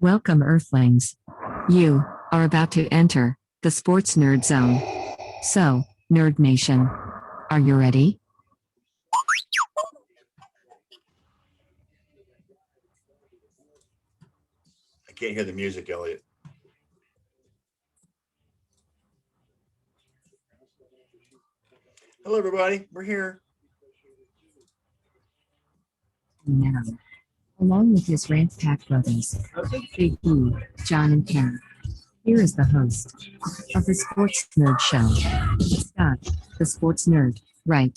Welcome, Earthlings. You are about to enter the Sports Nerd Zone. So, Nerd Nation, are you ready? I can't hear the music, Elliot. Hello, everybody. We're here. Now, along with his Rant Pack brothers, Big E, John, and Ken, here is the host of the Sports Nerd Show, Scott, the Sports Nerd, right?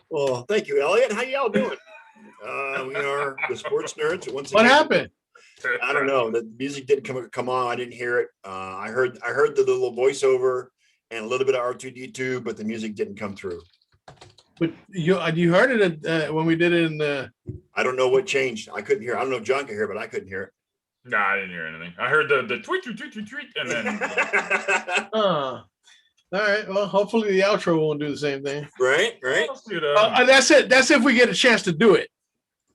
Well, thank you, Elliot. How y'all doing? We are the Sports Nerds. Once again, What happened? I don't know. The music didn't come on. I didn't hear it. I heard the little voiceover and a little bit of R2D2, but the music didn't come through. But you heard it when we did it in the. I don't know what changed. I couldn't hear. I don't know if John could hear, but I couldn't hear it. No, I didn't hear anything. I heard the tweet, and then. All right. Well, hopefully the outro won't do the same thing. Right. That's it. That's if we get a chance to do it.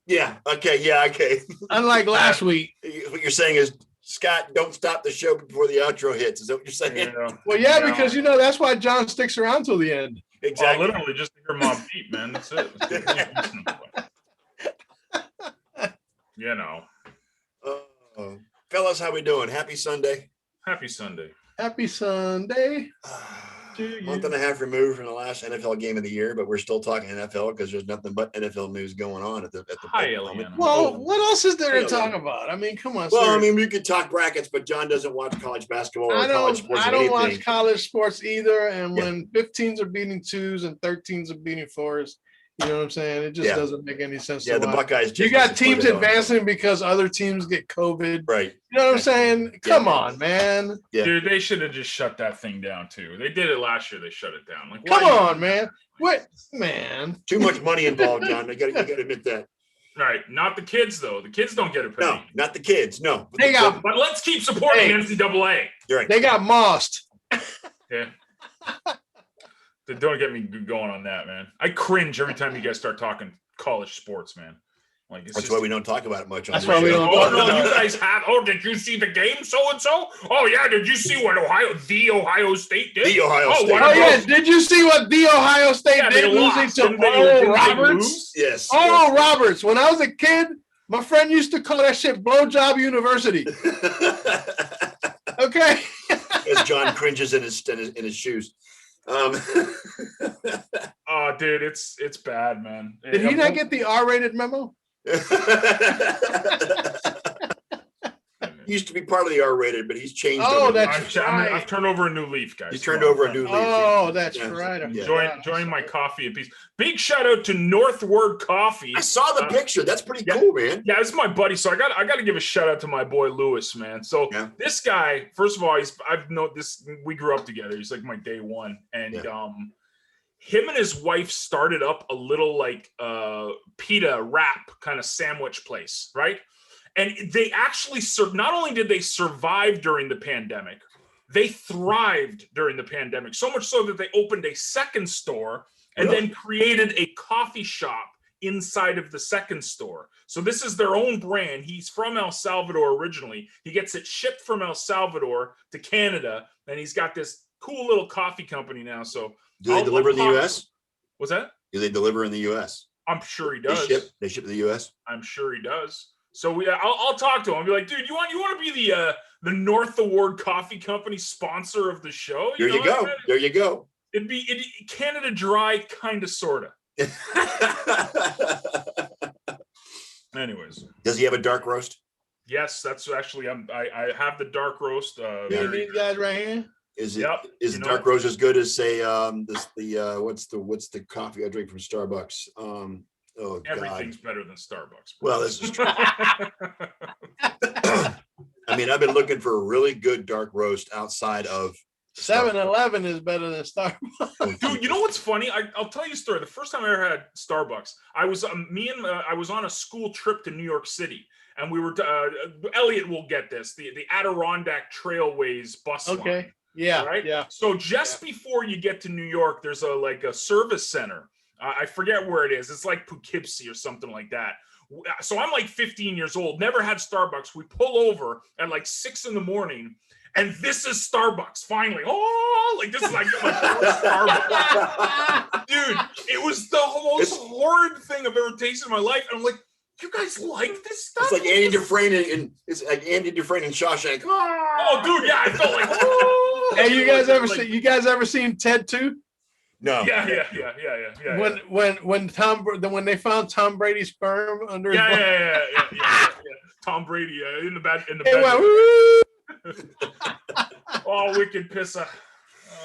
Yeah. Okay. Yeah. Okay. Unlike last week. What you're saying is, Scott, don't stop the show before the outro hits. Is that what you're saying? Yeah. Well, yeah, because that's why John sticks around till the end. Exactly. Well, literally just to hear Mob Deep, man. That's it. You know. Fellas, how we doing? Happy Sunday. Happy Sunday. Happy Sunday. Month and a half removed from the last NFL game of the year, but we're still talking NFL because there's nothing but NFL news going on at the Hi, moment. Well, what else is there to talk about? I mean, come on. Well, sir. I mean, we could talk brackets, but John doesn't watch college basketball or college sports. I don't anything. watch college sports either. And Yeah. when 15s are beating 2s and 13s are beating 4s, you know what I'm saying? It just doesn't make any sense. Yeah, to the watch. Buckeyes. You got teams advancing because other teams get COVID. Right. You know what I'm saying? Come on, man. Yeah. Dude, they should have just shut that thing down too. They did it last year. They shut it down. Like, Come on, man. What, man? Too much money involved, John. You got to admit that. Right. Not the kids though. The kids don't get a penny. No, not the kids. No. But let's keep supporting NCAA. You're right. They got mossed. Yeah. Don't get me going on that, man. I cringe every time you guys start talking college sports, man. Like that's why we don't talk about it much. That's why we don't talk about it. You guys have. Oh, did you see the game? So and so. Oh yeah. Did you see what Ohio State did? The Ohio State. Oh yeah. Did you see what the Ohio State did losing to Oral Roberts? Yes. Oral Roberts. When I was a kid, my friend used to call that shit Blowjob University. Okay. As John cringes in his shoes. Oh, dude, it's bad, man. Did he not get the R-rated memo? He used to be part of the R-rated, but he's changed. Oh, that's right. I've turned over a new leaf, guys. He turned over a new leaf. Oh, that's right. Enjoying my coffee in peace. Big shout out to Northward Coffee. I saw the picture. That's pretty cool, man. Yeah, this is my buddy. So I got to give a shout out to my boy Lewis, man. So this guy, first of all, I've known this. We grew up together. He's like my day one, and him and his wife started up a little like pita wrap kind of sandwich place, right? And they actually not only did they survive during the pandemic, they thrived during the pandemic, so much so that they opened a second store and then created a coffee shop inside of the second store. So this is their own brand. He's from El Salvador originally. He gets it shipped from El Salvador to Canada, and he's got this cool little coffee company now. So do they deliver in the U.S.? What's that? Do they deliver in the U.S.? I'm sure he does. They ship to the U.S.? I'm sure he does. So I'll talk to him. I'll be like, dude, you want to be the North Award Coffee Company sponsor of the show? There you go. There you go. It'd be Canada Dry, kind of, sorta. Anyways, does he have a dark roast? Yes, that's actually I have the dark roast. These guys right here. Is the dark roast as good as say what's the coffee I drink from Starbucks? Everything's better than Starbucks. Well, this is true. I mean, I've been looking for a really good dark roast outside of 7-Eleven is better than Starbucks. Dude, you know what's funny? I'll tell you a story. The first time I ever had Starbucks, I was I was on a school trip to New York City, and we were Elliot will get this, the Adirondack Trailways bus line. Okay. Yeah. Right. Yeah. So just before you get to New York, there's a service center. I forget where it is. It's like Poughkeepsie or something like that. So I'm like 15 years old, never had Starbucks. We pull over at like 6 a.m. and this is Starbucks. Finally, like this is like Starbucks, dude. It was the most horrid thing I've ever tasted in my life. And I'm like, you guys like this stuff? It's like Andy Dufresne and Shawshank. Oh, dude, yeah, I felt like. Hey, you guys ever seen Ted 2? No. Yeah. When they found Tom Brady's sperm under his Yeah. Tom Brady in the bed. Oh, wicked pisser.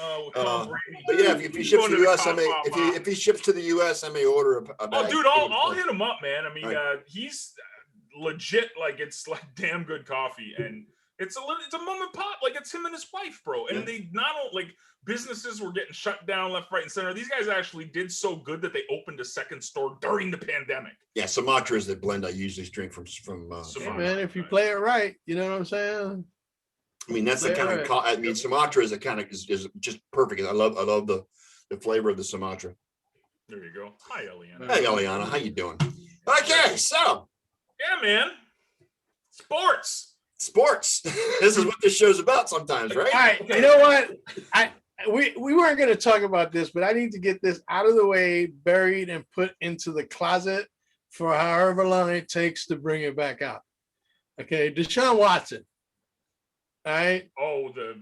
Oh, Tom Brady. But yeah, if he ships to the US, if he ships to the US, I may order a bag. Oh, dude, I'll hit him up, man. I mean, he's legit. Like, it's like damn good coffee, and it's a mom and pop. Like, it's him and his wife, bro. And they not only like businesses were getting shut down left, right, and center. These guys actually did so good that they opened a second store during the pandemic. Yeah, Sumatra is the blend I usually drink from. Hey, man, if you play it right, you know what I'm saying. I mean, that's the kind of. I mean, Sumatra is a kind of is just perfect. I love the flavor of the Sumatra. There you go. Hi, Eliana. Hey, Eliana, how you doing? Okay, so yeah, man. Sports. This is what this show's about sometimes, right? All right. You know what? We weren't going to talk about this, but I need to get this out of the way, buried and put into the closet for however long it takes to bring it back out. Okay, Deshaun Watson. All right. Oh, the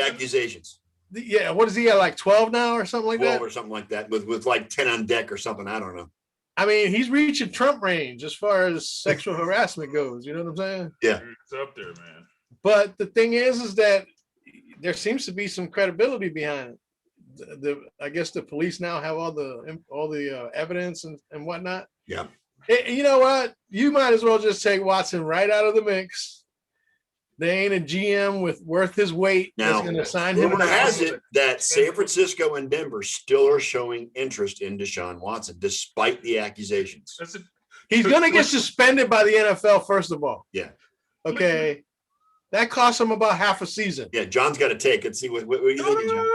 accusations. Yeah, what is he at, like 12 now or something like 12 that? or something like that, with like 10 on deck or something. I don't know. I mean, he's reaching Trump range as far as sexual harassment goes. You know what I'm saying? Yeah, it's up there, man. But the thing is that there seems to be some credibility behind it. I guess the police now have all the evidence and whatnot. Yeah. You know what? You might as well just take Watson right out of the mix. They ain't a GM worth his weight that's going to sign him. Rumor has it that San Francisco and Denver still are showing interest in Deshaun Watson, despite the accusations. He's going to get suspended by the NFL, first of all. Yeah. Okay. That costs him about half a season. Yeah, John's got to take it. See what you think, John.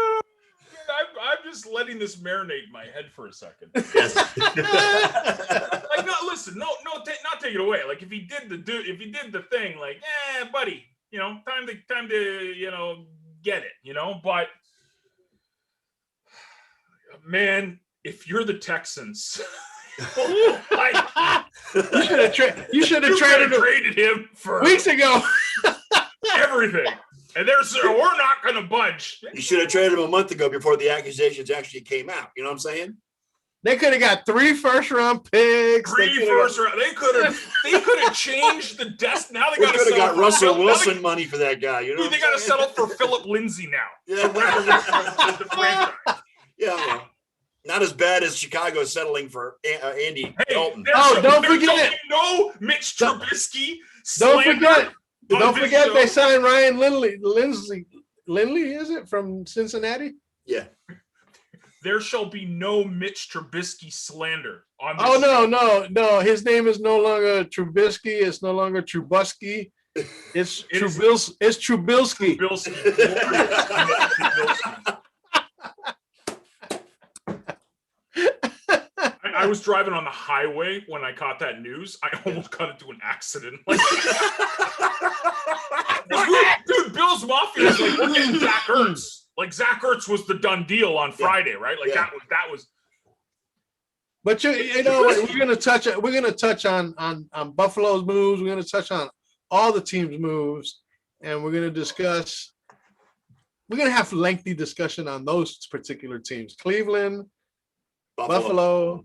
I'm just letting this marinate in my head for a second. Yes. Like, no, listen, not take it away. Like, if he did the thing, like, buddy, time to get it, but man, if you're the Texans, you should have traded him for weeks ago. Everything. And we're not going to budge. You should have traded him a month ago before the accusations actually came out. You know what I'm saying? They could have got 3 first-round picks. They could have changed the desk. Now they could have got Russell Wilson money for that guy. You know, they got to settle for Philip Lindsay now. Yeah. The franchise. Yeah. Well, not as bad as Chicago settling for Andy Dalton. Don't forget. Mitch Trubisky. Don't forget they signed Ryan Lindley, is it, from Cincinnati? Yeah. There shall be no Mitch Trubisky slander on this show. No. His name is no longer Trubisky. It's no longer Trubusky. It's Trubilski. I was driving on the highway when I caught that news. I almost got into an accident. Dude, Bills Mafia is like, we're getting Zach Ertz. Like, Zach Ertz was the done deal on Friday, right? Like, that was. But you know, we're gonna touch on Buffalo's moves. We're gonna touch on all the teams' moves, and we're gonna discuss. We're gonna have lengthy discussion on those particular teams: Cleveland, Buffalo,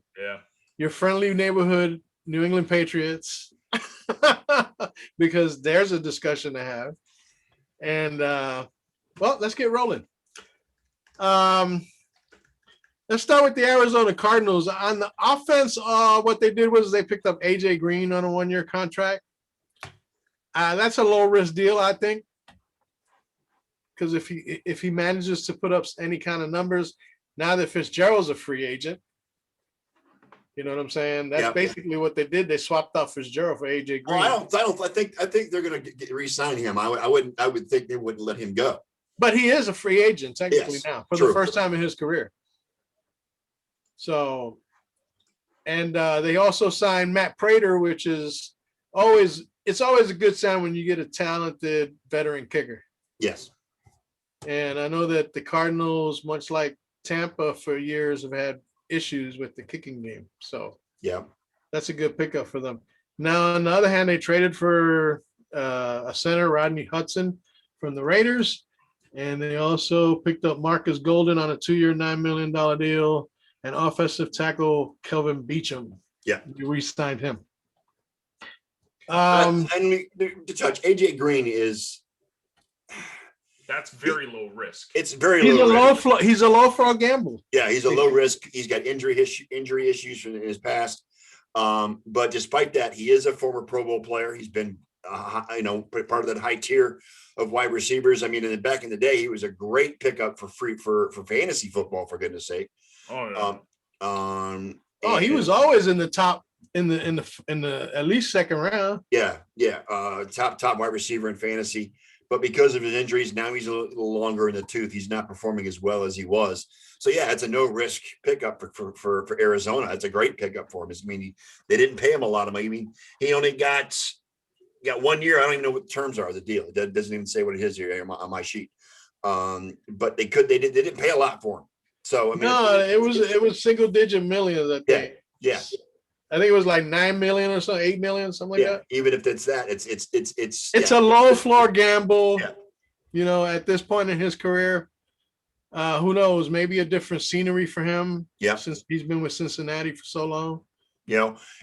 your friendly neighborhood New England Patriots, because there's a discussion to have. And well, let's get rolling. Let's start with the Arizona Cardinals. On the offense, what they did was they picked up AJ Green on a 1-year contract. That's a low risk deal, I think, because if he manages to put up any kind of numbers, now that Fitzgerald's a free agent, you know what I'm saying? That's basically what they did. They swapped out Fitzgerald for AJ Green. I think they're going to re-sign him. I would think they wouldn't let him go. But he is a free agent technically now for the first time in his career. So, and they also signed Matt Prater, which is always a good sign when you get a talented veteran kicker. Yes. And I know that the Cardinals, much like Tampa for years, have had issues with the kicking game. So Yeah. that's a good pickup for them. Now, on the other hand, they traded for a center, Rodney Hudson, from the Raiders. And they also picked up Marcus Golden on a 2-year, $9 million deal, and offensive tackle Kelvin Beachum. Yeah. You re-signed him. And to touch, AJ Green is. That's very low risk. It's very He's low. He's a low floor gamble. Yeah, he's a low risk. He's got injury issues in his past. But despite that, he is a former Pro Bowl player. He's been, part of that high tier of wide receivers. I mean, back in the day, he was a great pickup for fantasy football, for goodness sake. Oh, yeah. He was always in the top in the at least second round. Yeah. Top wide receiver in fantasy. But because of his injuries, now he's a little longer in the tooth. He's not performing as well as he was. So yeah, it's a no risk pickup for Arizona. It's a great pickup for him. I mean, they didn't pay him a lot of money. I mean, he only got 1 year. I don't even know what the terms are of the deal. It doesn't even say what it is here on my sheet. But they didn't pay a lot for him. So I mean, no, it was single digit millions. I think. Yeah. I think it was like 9 million or so, 8 million, something like that. Even if it's that, it's a low floor gamble. Yeah. At this point in his career, who knows? Maybe a different scenery for him. Yeah. Since he's been with Cincinnati for so long.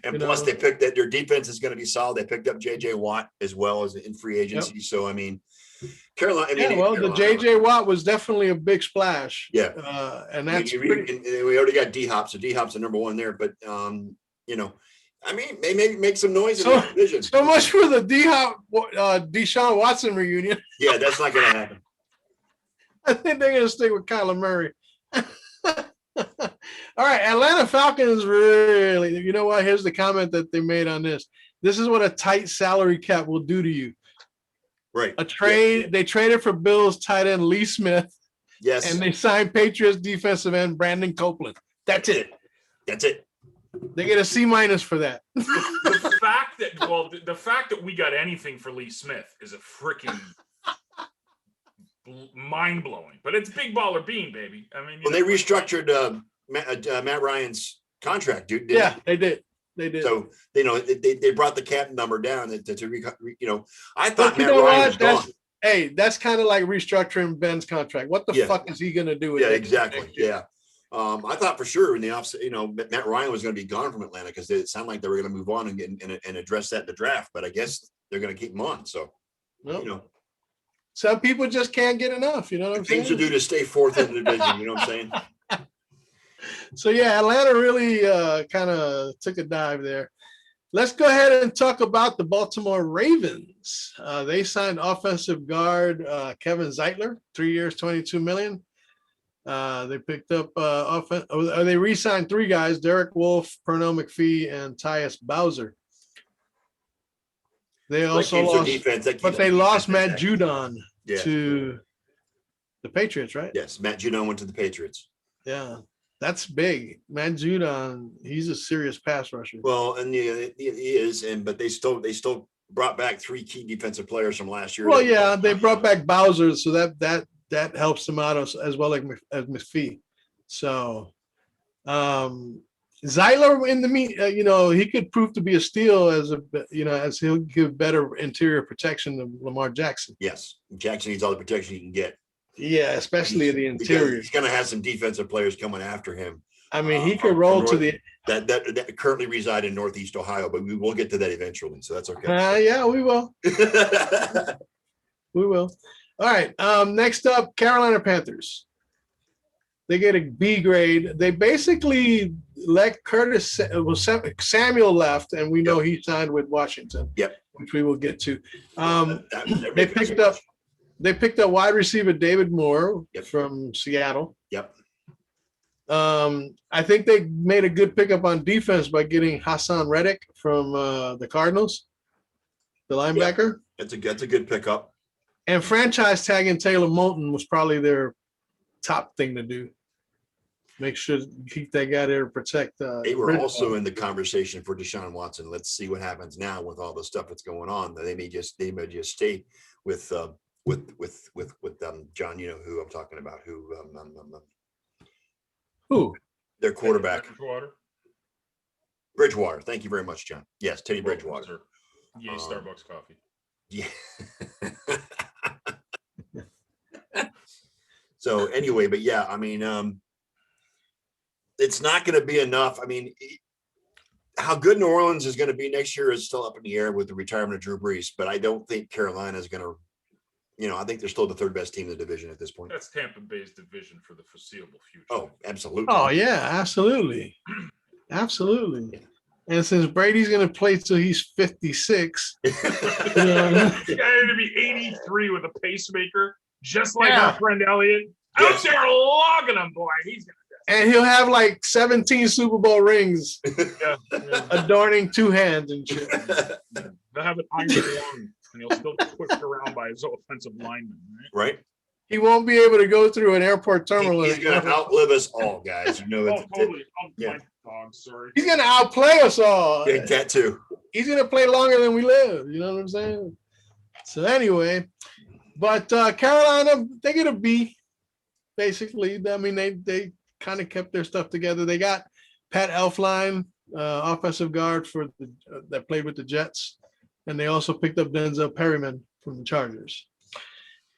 Plus they picked that their defense is going to be solid. They picked up JJ Watt as well as in free agency. Yep. So I mean, Carolina. The JJ Watt was definitely a big splash. Yeah. And that's we already got D-Hop, so D-Hop's the number one there. But I mean, they make some noise in that division. So much for the D-Hop, Deshaun Watson reunion. Yeah, that's not going to happen. I think they're going to stick with Kyler Murray. All right, Atlanta Falcons really, you know what? Here's the comment that they made on this. This is what a tight salary cap will do to you. Right. A trade, They traded for Bills tight end Lee Smith. Yes. And they signed Patriots defensive end Brandon Copeland. That's it. They get a C- for that. The fact that we got anything for Lee Smith is a freaking mind blowing. But it's big baller bean, baby. I mean, they restructured Matt Ryan's contract, dude. They did. So they brought the cap number down to I thought Matt Ryan was gone. Hey, that's kind of like restructuring Ben's contract. What the fuck is he going to do with it? Yeah, exactly. Yeah. I thought for sure in the offseason, Matt Ryan was going to be gone from Atlanta because it sounded like they were going to move on and address that in the draft. But I guess they're going to keep him on. So, some people just can't get enough. You know what I'm saying? Things to do to stay fourth in the division. You know what I'm saying? So yeah, Atlanta really kind of took a dive there. Let's go ahead and talk about the Baltimore Ravens. They signed offensive guard Kevin Zeitler, 3 years, $22 million. They picked up they re-signed 3 guys: Derek Wolfe, Pernell McPhee, and Tyus Bowser. They also lost Matt Judon to the Patriots, right? Yes, Matt Judon went to the Patriots. Yeah, that's big. Matt Judon, he's a serious pass rusher. Well, and he is, but they still brought back 3 key defensive players from last year. Well, yeah, they brought back Bowser, so that helps them out as well as McPhee. So Zeitler in the he could prove to be a steal as he'll give better interior protection than Lamar Jackson. Yes, Jackson needs all the protection he can get. Yeah, especially the interior. He's going to have some defensive players coming after him. I mean, he could roll to the that currently reside in Northeast Ohio, but we will get to that eventually, so that's okay. Yeah, we will. We will. All right. Next up, Carolina Panthers. They get a B grade. They basically let Samuel left, and we know he signed with Washington. Yep. Which we will get to. They picked up wide receiver David Moore from Seattle. Yep. I think they made a good pickup on defense by getting Hassan Reddick from the Cardinals, the linebacker. That's a good pickup. And franchise tagging Taylor Moton was probably their top thing to do. make sure to keep that guy there to protect. They were Bridgewater. also in the conversation for Deshaun Watson. Let's see what happens now with all the stuff that's going on. They may just stay with John. You know who I'm talking about? Who? Their quarterback, Bridgewater. Bridgewater. Thank you very much, John. Yes, Teddy Bridgewater. Yay, Starbucks coffee. Yeah. So anyway, but yeah, I mean, it's not going to be enough. I mean, how good New Orleans is going to be next year is still up in the air with the retirement of Drew Brees, but I don't think Carolina is going to, I think they're still the third best team in the division at this point. That's Tampa Bay's division for the foreseeable future. Oh, absolutely. Oh yeah, absolutely, absolutely. And since Brady's going to play till he's 56, He's going to be 83 with a pacemaker, just like our friend Elliott. Out there logging him, boy. He's going to. And he'll have like 17 Super Bowl rings adorning two hands and shit. They'll have an iron lung, and he'll still get pushed around by his offensive lineman, Right. He won't be able to go through an airport terminal. He's going to outlive us all, guys. Oh, totally. Yeah. My dog, sorry. He's going to outplay us all. Yeah, that too. He's going to play longer than we live. You know what I'm saying? So anyway, but Carolina, they get a B, basically. I mean, they kind of kept their stuff together. They got Pat Elflein, offensive guard for that played with the Jets, and they also picked up Denzel Perryman from the Chargers.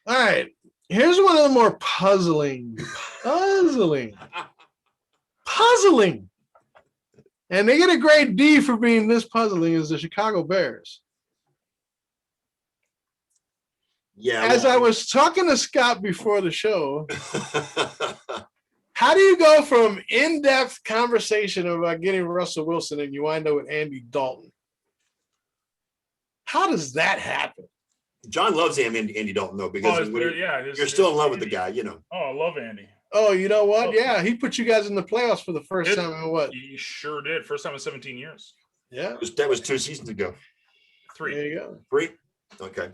All right, here's one of the more puzzling, and they get a grade D for being this puzzling is the Chicago Bears. Yeah. As I was talking to Scott before the show, how do you go from in-depth conversation about getting Russell Wilson and you wind up with Andy Dalton? How does that happen? John loves Andy Dalton though, because you're still in love with the guy, Oh, I love Andy. Oh, you know what? Yeah, he put you guys in the playoffs for the first time in what? He sure did. First time in 17 years. Yeah. That was 2 seasons ago. 3. There you go. 3? Okay.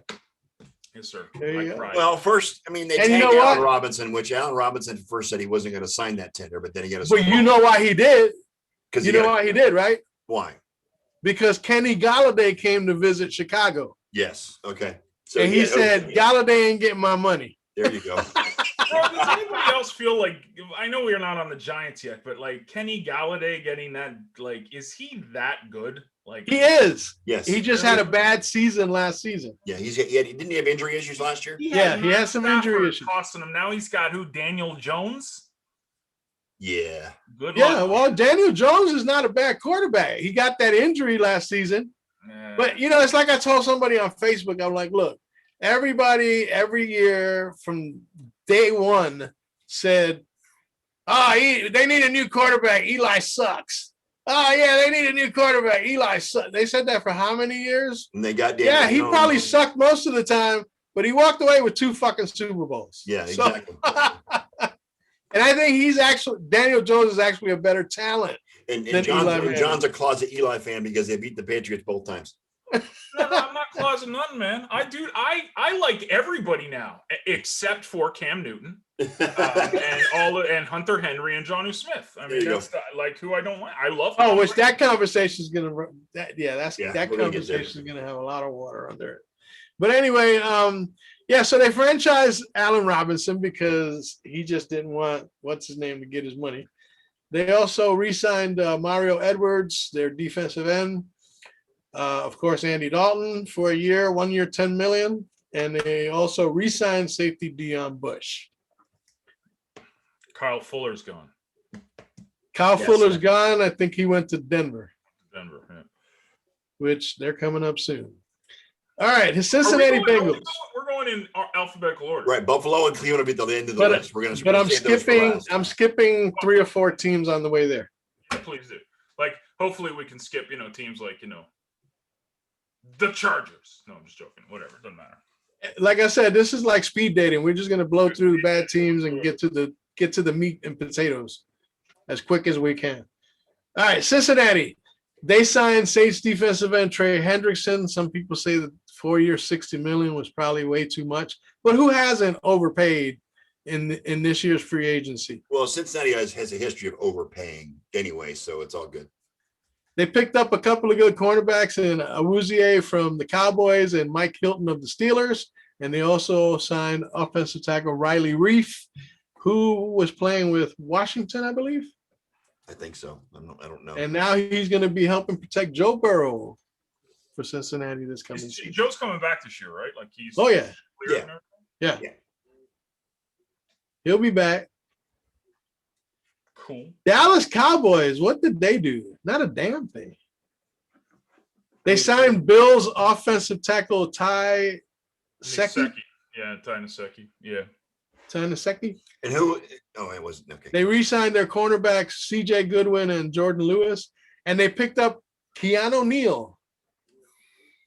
Yes, sir. There you go. Cried. Well, first, I mean, they And you tagged know Allen what? Robinson, which Allen Robinson first said he wasn't going to sign that tender, but then he got a. But you know why he did? Because You know why he did, right? Why? Because Kenny Galladay came to visit Chicago. Yes. Okay. So And he said, okay. Galladay ain't getting my money. There you go. Bro, does anybody else feel like, I know we're not on the Giants yet, but like Kenny Galladay getting that, like, is he that good? Like He is. Yes. He just had a bad season last season. Yeah. Didn't he have injury issues last year? Yeah, he has some Matt injury Stafford issues. Costing him. Now he's got who? Daniel Jones? Yeah. Good Yeah, luck. well, Daniel Jones is not a bad quarterback. He got that injury last season. But, it's like I told somebody on Facebook, I'm like, look, everybody every year from day one said, they need a new quarterback. Eli sucks. Oh, yeah, they need a new quarterback. Eli sucks. They said that for how many years? And they got Daniel Yeah, he Jones. probably sucked most of the time, but he walked away with 2 fucking Super Bowls. Yeah, So- exactly. and I think Daniel Jones is actually a better talent. And Then Eli Manning. John's a closet Eli fan because they beat the Patriots both times. No, I'm not closet nothing, man. I like everybody now except for Cam Newton and Hunter Henry and Jonnu Smith. I There mean, you that's like who I don't like. I love. Oh, Tom which Brady. that conversation is going to that we're gonna get conversation there. is going to have a lot of water under it. But anyway, so they franchised Allen Robinson because he just didn't want what's his name to get his money. They also re-signed Mario Edwards, their defensive end. Of course, Andy Dalton for a year, 1 year, $10 million, and they also re-signed safety Deion Bush. Kyle Fuller's gone. Kyle Yes. Fuller's gone. I think he went to Denver, Denver. Yeah. which they're coming up soon. All right, his Cincinnati Bengals. We're going in alphabetical order. Right. Buffalo and Cleveland will be at the end of the But- list. But I'm save those for skipping. last. I'm skipping 3 or 4 teams on the way there. Please do. Like, hopefully we can skip, teams like, the Chargers. No, I'm just joking. Whatever. Doesn't matter. Like I said, this is like speed dating. We're just going to blow through the bad teams and get to the meat and potatoes as quick as we can. All right, Cincinnati. They signed Saints defensive end Trey Hendrickson. Some people say that 4 years, $60 million was probably way too much. But who hasn't overpaid in this year's free agency. Well, Cincinnati has a history of overpaying anyway, so it's all good. They picked up a couple of good cornerbacks in Awuzie from the Cowboys and Mike Hilton of the Steelers. And they also signed offensive tackle Riley Reef, who was playing with Washington, I believe. I think so. I don't know. And now he's going to be helping protect Joe Burrow for Cincinnati this coming season. Joe's coming back this year, right? Like he's Oh, yeah. cleared and everything? Yeah. He'll be back. Cool. Dallas Cowboys, what did they do? Not a damn thing. They signed Bills offensive tackle Ty Secchi. Yeah, Ty Nsekhe. Yeah. Ty Nsekhe. And who? Oh, it wasn't. Okay. They re-signed their cornerbacks CJ Goodwin and Jordan Lewis, and they picked up Keanu Neal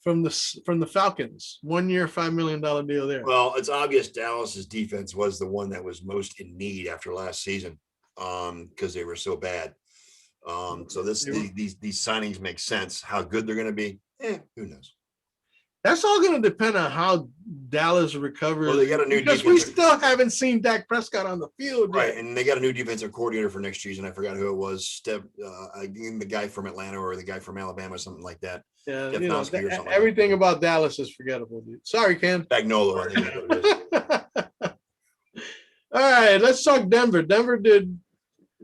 from the Falcons. 1 year, $5 million deal there. Well, it's obvious Dallas's defense was the one that was most in need after last season, because they were so bad. So these signings make sense. How good they're going to be, who knows? That's all going to depend on how Dallas recovers. Well, they got a new because we defensive- still haven't seen Dak Prescott on the field Right, yet. and they got a new defensive coordinator for next season. I forgot who it was. The guy from Atlanta or the guy from Alabama, something like that. Yeah, Jeff you know, Noski or something like everything that. about Dallas is forgettable, dude. Sorry, Ken. Spagnolo, I think is what it is. All right, let's talk Denver. Denver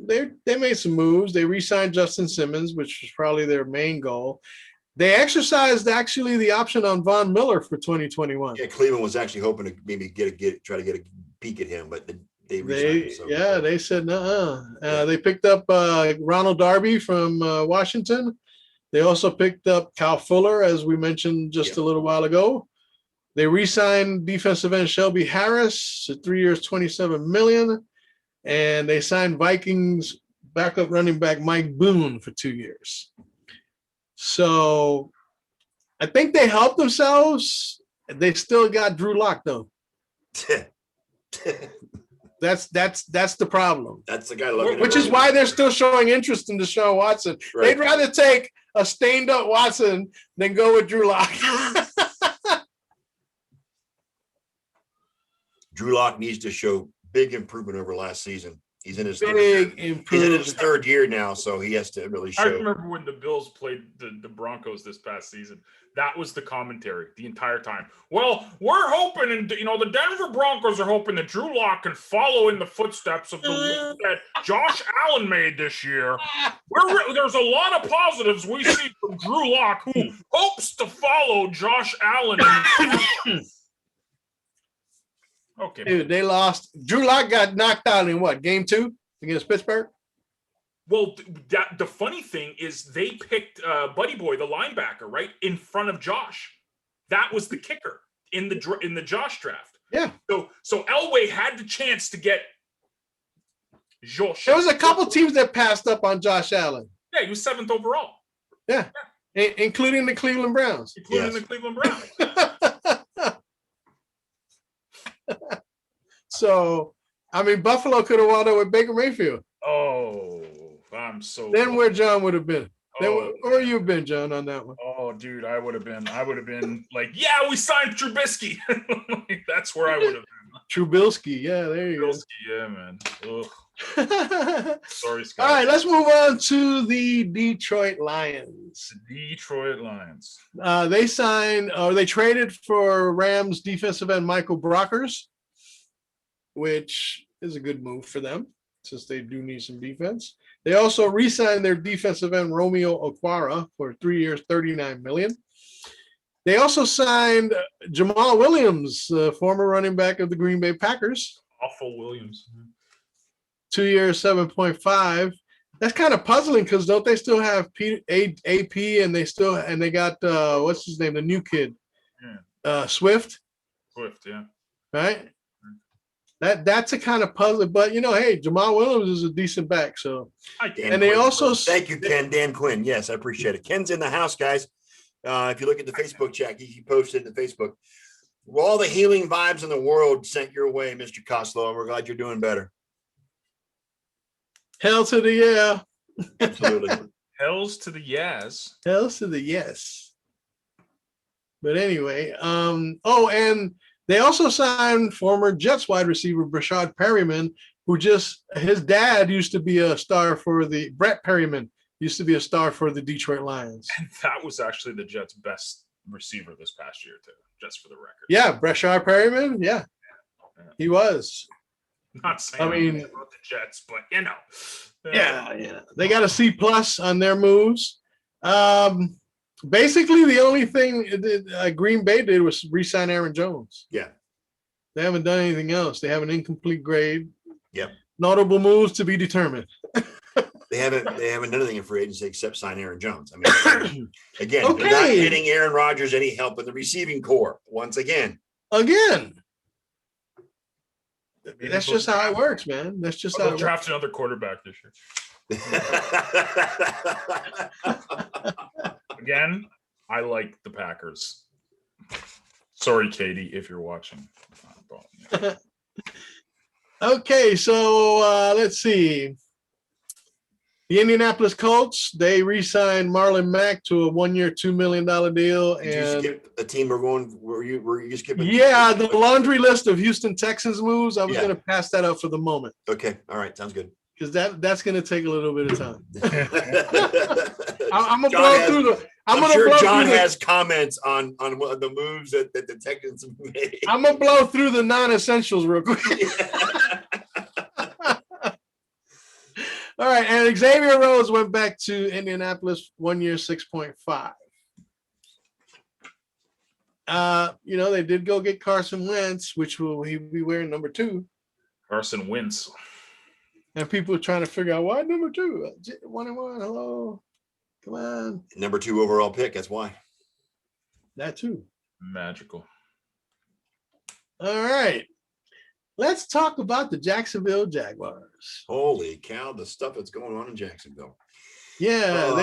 they made some moves. They re-signed Justin Simmons, which was probably their main goal. They exercised actually the option on Von Miller for 2021. Yeah, Cleveland was actually hoping to maybe try to get a peek at him, but they resigned, so. They said no. They picked up Ronald Darby from Washington. They also picked up Kyle Fuller, as we mentioned just a little while ago. They re-signed defensive end Shelby Harris to 3 years, $27 million. And they signed Vikings backup running back Mike Boone for 2 years. So I think they helped themselves. They still got Drew Lock though. That's the problem. That's the guy looking. Which is why they're still showing interest in Deshaun Watson. Right. They'd rather take a stained up Watson than go with Drew Lock. Drew Lock needs to show big improvement over last season. He's in his Big He's in improvement. his third year now, so he has to really I show. remember when the Bills played the Broncos this past season. That was the commentary the entire time. Well, we're hoping, and the Denver Broncos are hoping that Drew Lock can follow in the footsteps of the move that Josh Allen made this year. There's a lot of positives we see from Drew Lock, who hopes to follow Josh Allen. Okay. Dude, they lost. Drew Lock got knocked out in what, game 2 against Pittsburgh? Well, the funny thing is they picked Buddy Boy, the linebacker, right in front of Josh. That was the kicker in the Josh draft. Yeah. So Elway had the chance to get Josh. There was a couple teams that passed up on Josh Allen. Yeah, he was 7th overall, Including the Cleveland Browns. including Yes. the Cleveland Browns. So, I mean, Buffalo could have wound up with Baker Mayfield. Oh, I'm so. Then where John would have been. Oh, Where you been, John, on that one? oh, dude, I would have been like, yeah, we signed Trubisky. That's where I would have been. Trubisky. Yeah, there you Trubisky, yeah, man. Ugh. go. Sorry, Scott. All right, let's move on to the Detroit Lions. The Detroit Lions. They traded for Rams defensive end Michael Brockers, which is a good move for them since they do need some defense. They also re-signed their defensive end Romeo Okwara for 3 years, $39 million. They also signed Jamal Williams, former running back of the Green Bay Packers, Awful Williams. 2 years, 7.5. That's kind of puzzling because don't they still have AP and they got what's his name, the new kid, Swift, Yeah. right? That's a kind of puzzle, but hey, Jamal Williams is a decent back. So, and they also Thank you, Ken. Dan Quinn. Yes, I appreciate it. Ken's in the house, guys. If you look at the Facebook chat, he posted to Facebook. Well, all the healing vibes in the world sent your way, Mr. Koslow, and we're glad you're doing better. hell to the yeah, Absolutely. Hells to the yes. hell to the yes. But anyway, and They also signed former Jets wide receiver Brashad Perryman, who his dad used to be a star for Brett Perryman used to be a star for the Detroit Lions. And that was actually the Jets' best receiver this past year, too, just for the record. Yeah, Brashad Perryman. Yeah, he was. Not saying about the Jets, but Yeah. They got a C+ on their moves. Basically, the only thing Green Bay did was re-sign Aaron Jones. Yeah. They haven't done anything else. They have an incomplete grade. Yep. Notable moves to be determined. They haven't done anything in free agency except sign Aaron Jones. I mean, again, Okay. they're not getting Aaron Rodgers any help in the receiving core once again. That's just how it works, man. That's just how it draft another quarterback this year. Again, I like the Packers. Sorry, Katie, if you're watching. Okay, so let's see. The Indianapolis Colts, they re-signed Marlon Mack to a 1-year, $2 million deal. Did you And skip a team were you skipping? yeah, the laundry list of Houston Texans moves, I was going to pass that up for the moment. Okay, all right, sounds good. Because that's going to take a little bit of time. I'm going to John blow has- through the. I'm sure John has comments on what the moves that the Texans have made. I'm going to blow through the non-essentials real quick. All right, and Xavier Rhodes went back to Indianapolis, 1 year, 6.5. They did go get Carson Wentz, which will he be wearing number 2. Carson Wentz. And people are trying to figure out why number 2. 1-1. Hello, come on. Number 2 overall pick. That's why. That too. Magical. All right. Let's talk about the Jacksonville Jaguars. Holy cow, the stuff that's going on in Jacksonville. Yeah,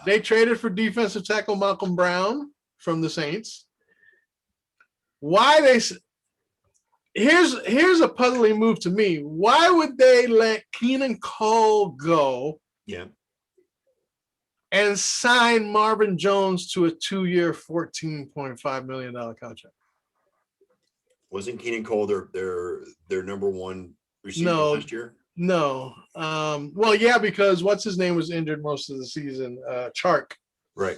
they traded for defensive tackle Malcolm Brown from the Saints. Here's a puzzling move to me. Why would they let Keenan Cole go? Yeah. And sign Marvin Jones to a 2-year, $14.5 million contract? Wasn't Keenan Cole their number 1 receiver last year? No. Well, yeah, because what's his name was injured most of the season. Chark. Right.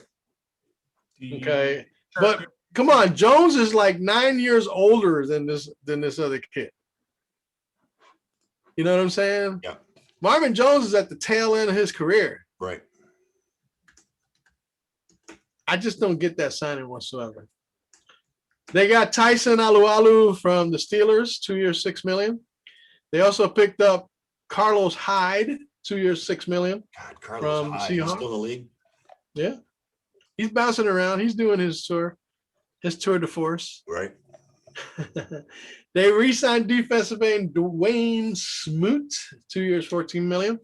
Okay. But come on, Jones is like 9 years older than this other kid. You know what I'm saying? Yeah. Marvin Jones is at the tail end of his career. Right. I just don't get that signing whatsoever. They got Tyson Alualu from the Steelers, 2 years, $6 million. They also picked up Carlos Hyde, 2 years, $6 million. God, Carlos from Hyde, he's Seahawks. still in the league. Yeah. He's bouncing around. He's doing his tour de force. Right. They re-signed defensive end Dwayne Smoot, 2 years, $14 million.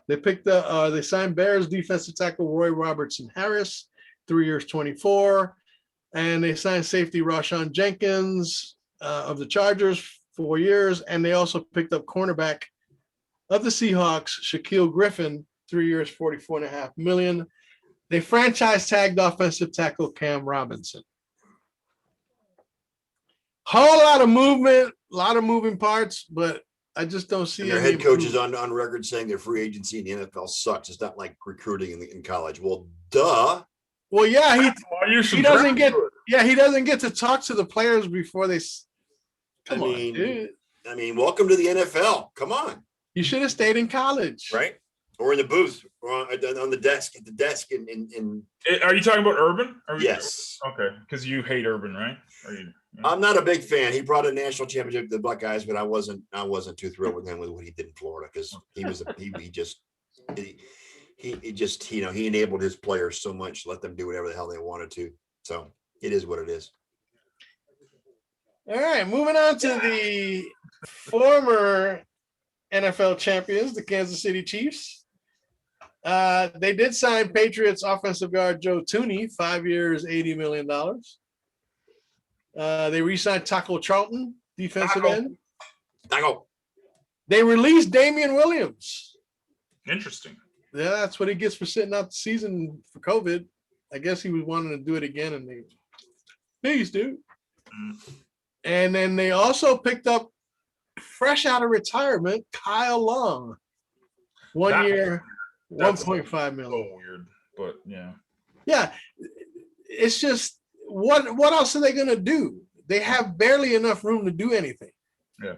They signed Bears defensive tackle Roy Robertson Harris, 3 years, $24. And they signed safety Rashawn Jenkins of the Chargers, 4 years. And they also picked up cornerback of the Seahawks, Shaquille Griffin, 3 years, $44.5 million. They franchise tagged offensive tackle Cam Robinson. Whole lot of movement, a lot of moving parts, but I just don't see And their any head coach is on record saying their free agency in the NFL sucks. It's not like recruiting in college. Well, duh. Well, yeah, he doesn't get. to it. Yeah, he doesn't get to talk to the players before they. Come on, dude. I mean, welcome to the NFL. Come on. You should have stayed in college. Right. Or in the booth or on the desk at the desk in Are you talking about Urban? yes. Okay, because you hate Urban, right? I'm not a big fan. He brought a national championship to the Buckeyes, but I wasn't too thrilled with him with what he did in Florida because he enabled his players so much, let them do whatever the hell they wanted to. So it is what it is. All right, moving on to the former NFL champions, the Kansas City Chiefs. They did sign Patriots offensive guard Joe Thuney, 5 years, $80 million. They re-signed Taco Charlton, defensive end. Taco. They released Damian Williams. Interesting. Yeah, that's what he gets for sitting out the season for COVID. I guess he was wanting to do it again, and peace, dude. And then they also picked up, fresh out of retirement, Kyle Long. 1 That- year, that's 1.5 million. So weird, but yeah. Yeah, it's just what else are they gonna do? They have barely enough room to do anything. Yeah.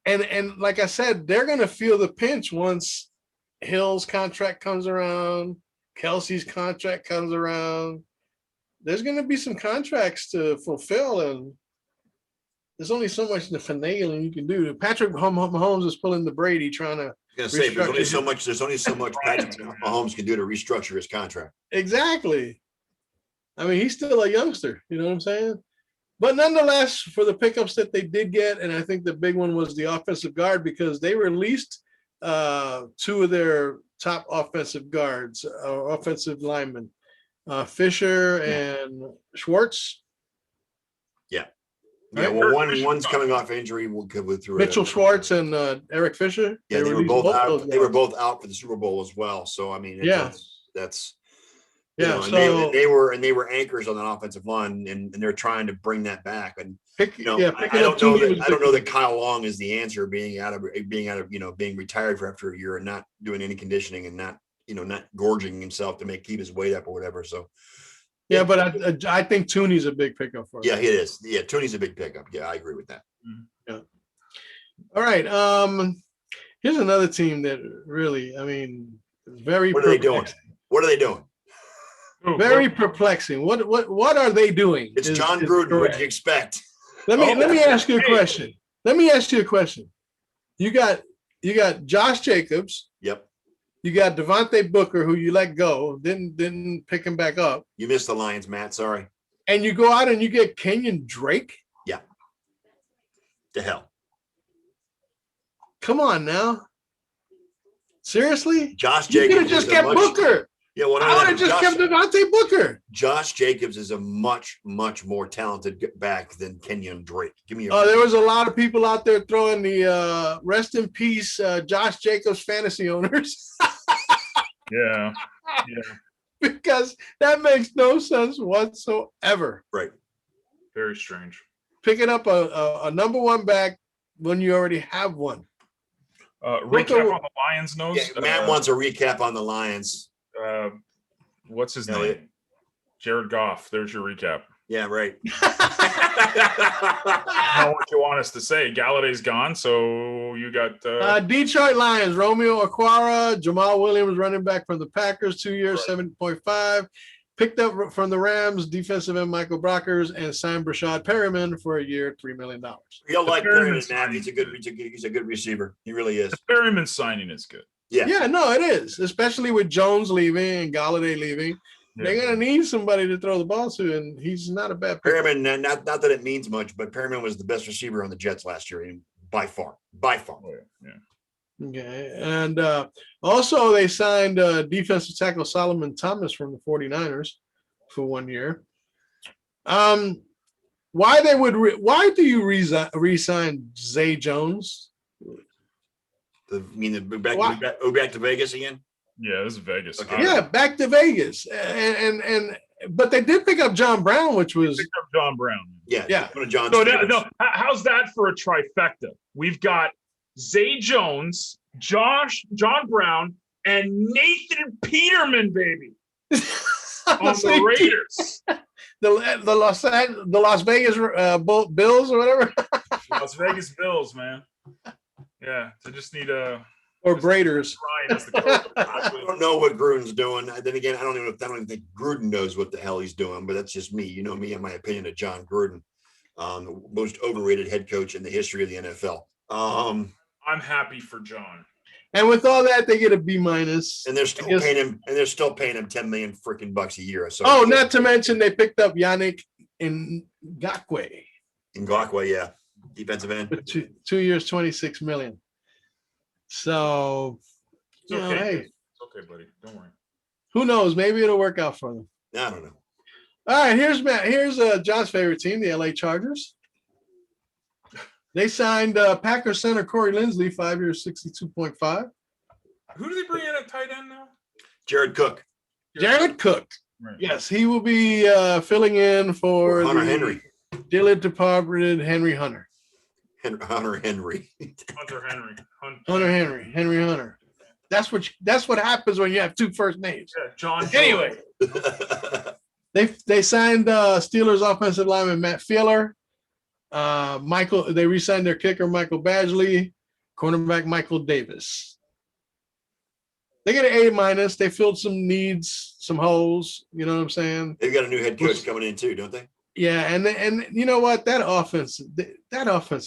And like I said, they're gonna feel the pinch once Hill's contract comes around, Kelsey's contract comes around. There's gonna be some contracts to fulfill, and there's only so much the finagling you can do. Patrick Mahomes is pulling the Brady, trying to Gonna say there's only restructure. so much. There's only so much Patrick Mahomes can do to restructure his contract. Exactly. I mean, he's still a youngster, you know what I'm saying? But nonetheless, for the pickups that they did get, and I think the big one was the offensive guard, because they released two of their top offensive guards, offensive linemen, Fisher and Schwartz. Yeah, well, one's coming off injury. We'll go through Mitchell Schwartz and Eric Fisher. Yeah, they were released both out. those They were guys. both out for the Super Bowl as well. So I mean, Yeah. that's Yeah, and so they were anchors on that offensive line, and they're trying to bring that back. And picking I up don't know Tooney was that I don't know big. that Kyle Long is the answer, being retired for after a year and not doing any conditioning and not gorging himself to keep his weight up or whatever. So Yeah, but I think Tooney's a big pickup for them. yeah, it is. Yeah, Tony's a big pickup. Yeah, I agree with that. All right. Here's another team that really, I mean, is very What are they doing? perplexing. What are they doing? Very perplexing. What are they doing? It's is- John is Gruden. What correct. do you expect? Let me ask you a Hey. question. Let me ask you a question. You got Josh Jacobs. Yep, You got Devontae Booker, who you let go, didn't pick him back up, you missed the Lions, Matt. Sorry. and you go out and you get Kenyon Drake. To hell. Come on now. Seriously? Josh You could Jacobs. have just is a kept much- Booker. Yeah, well, I would have just kept Devontae Booker. Josh Jacobs is a much more talented back than Kenyon Drake. Give me There was a lot of people out there throwing the rest in peace Josh Jacobs fantasy owners Yeah. because that makes no sense whatsoever. right. Very strange. Picking up a number one back when you already have one. Recap on the Lions nose. Yeah, Matt wants a recap on the Lions. What's his No, name? Jared Goff. There's your recap. Yeah, right. I don't know what you want us to say. Galladay's gone, so you got Detroit Lions, Romeo Aquara, Jamal Williams, running back from the Packers, 2 years, Right. 7.5. Picked up from the Rams, defensive end Michael Brockers, and signed Brashad Perriman for a year, $3 million. You'll like Perryman Perryman, Matt. He's a good receiver. He really is. the Perryman signing is good. Yeah. Yeah, no, it is, especially with Jones leaving and Galladay leaving. They're gonna need somebody to throw the ball to, and he's not a bad pick. Perryman, not that it means much, but Perryman was the best receiver on the Jets last year, by far. Oh, yeah. Okay, and also they signed defensive tackle Solomon Thomas from the 49ers for 1 year. Why do you re-sign Zay Jones? Back to Vegas again? Yeah, this is Vegas. Okay. Yeah, back to Vegas, and but they did pick up John Brown, which was Picked up John Brown. Yeah. Yeah. One of John So Stevens. no, how's that for a trifecta? We've got Zay Jones, John Brown, and Nathan Peterman, baby, on the Raiders. the Las Vegas Bills or whatever, Las Vegas Bills, man. Yeah, they just need a or Braiders. Ryan as the coach. I don't know what Gruden's doing. Then again, I don't even think Gruden knows what the hell he's doing, but that's just me. You know me and my opinion of John Gruden, the most overrated head coach in the history of the NFL. I'm happy for John. And with all that, they get a B minus. And they're still paying him, $10 million freaking bucks a year. So Not to mention they picked up Yannick Ngakoue Ngakoue, yeah, defensive end. for 2 years, $26 million. So, It's you know, okay. hey, It's okay, buddy. Don't worry. who knows? Maybe it'll work out for them. I don't know. All right, here's Matt. Here's John's favorite team, the LA Chargers. They signed Packers center Corey Linsley, 5 years, 62.5. Who do they bring in at tight end now? Jared Cook, Jared Cook. Right. Yes, he will be filling in for Hunter the Henry. dearly departed Henry Hunter. Hunter Henry. Hunter Henry. Henry Hunter. That's what happens when you have two first names. Yeah, John. Anyway, they signed Steelers offensive lineman Matt Fieler. They re-signed their kicker Michael Badgley, cornerback Michael Davis. They get an A-. They filled some needs, some holes. You know what I'm saying? They've got a new head coach coming in too, don't they? Yeah, and you know what? That offense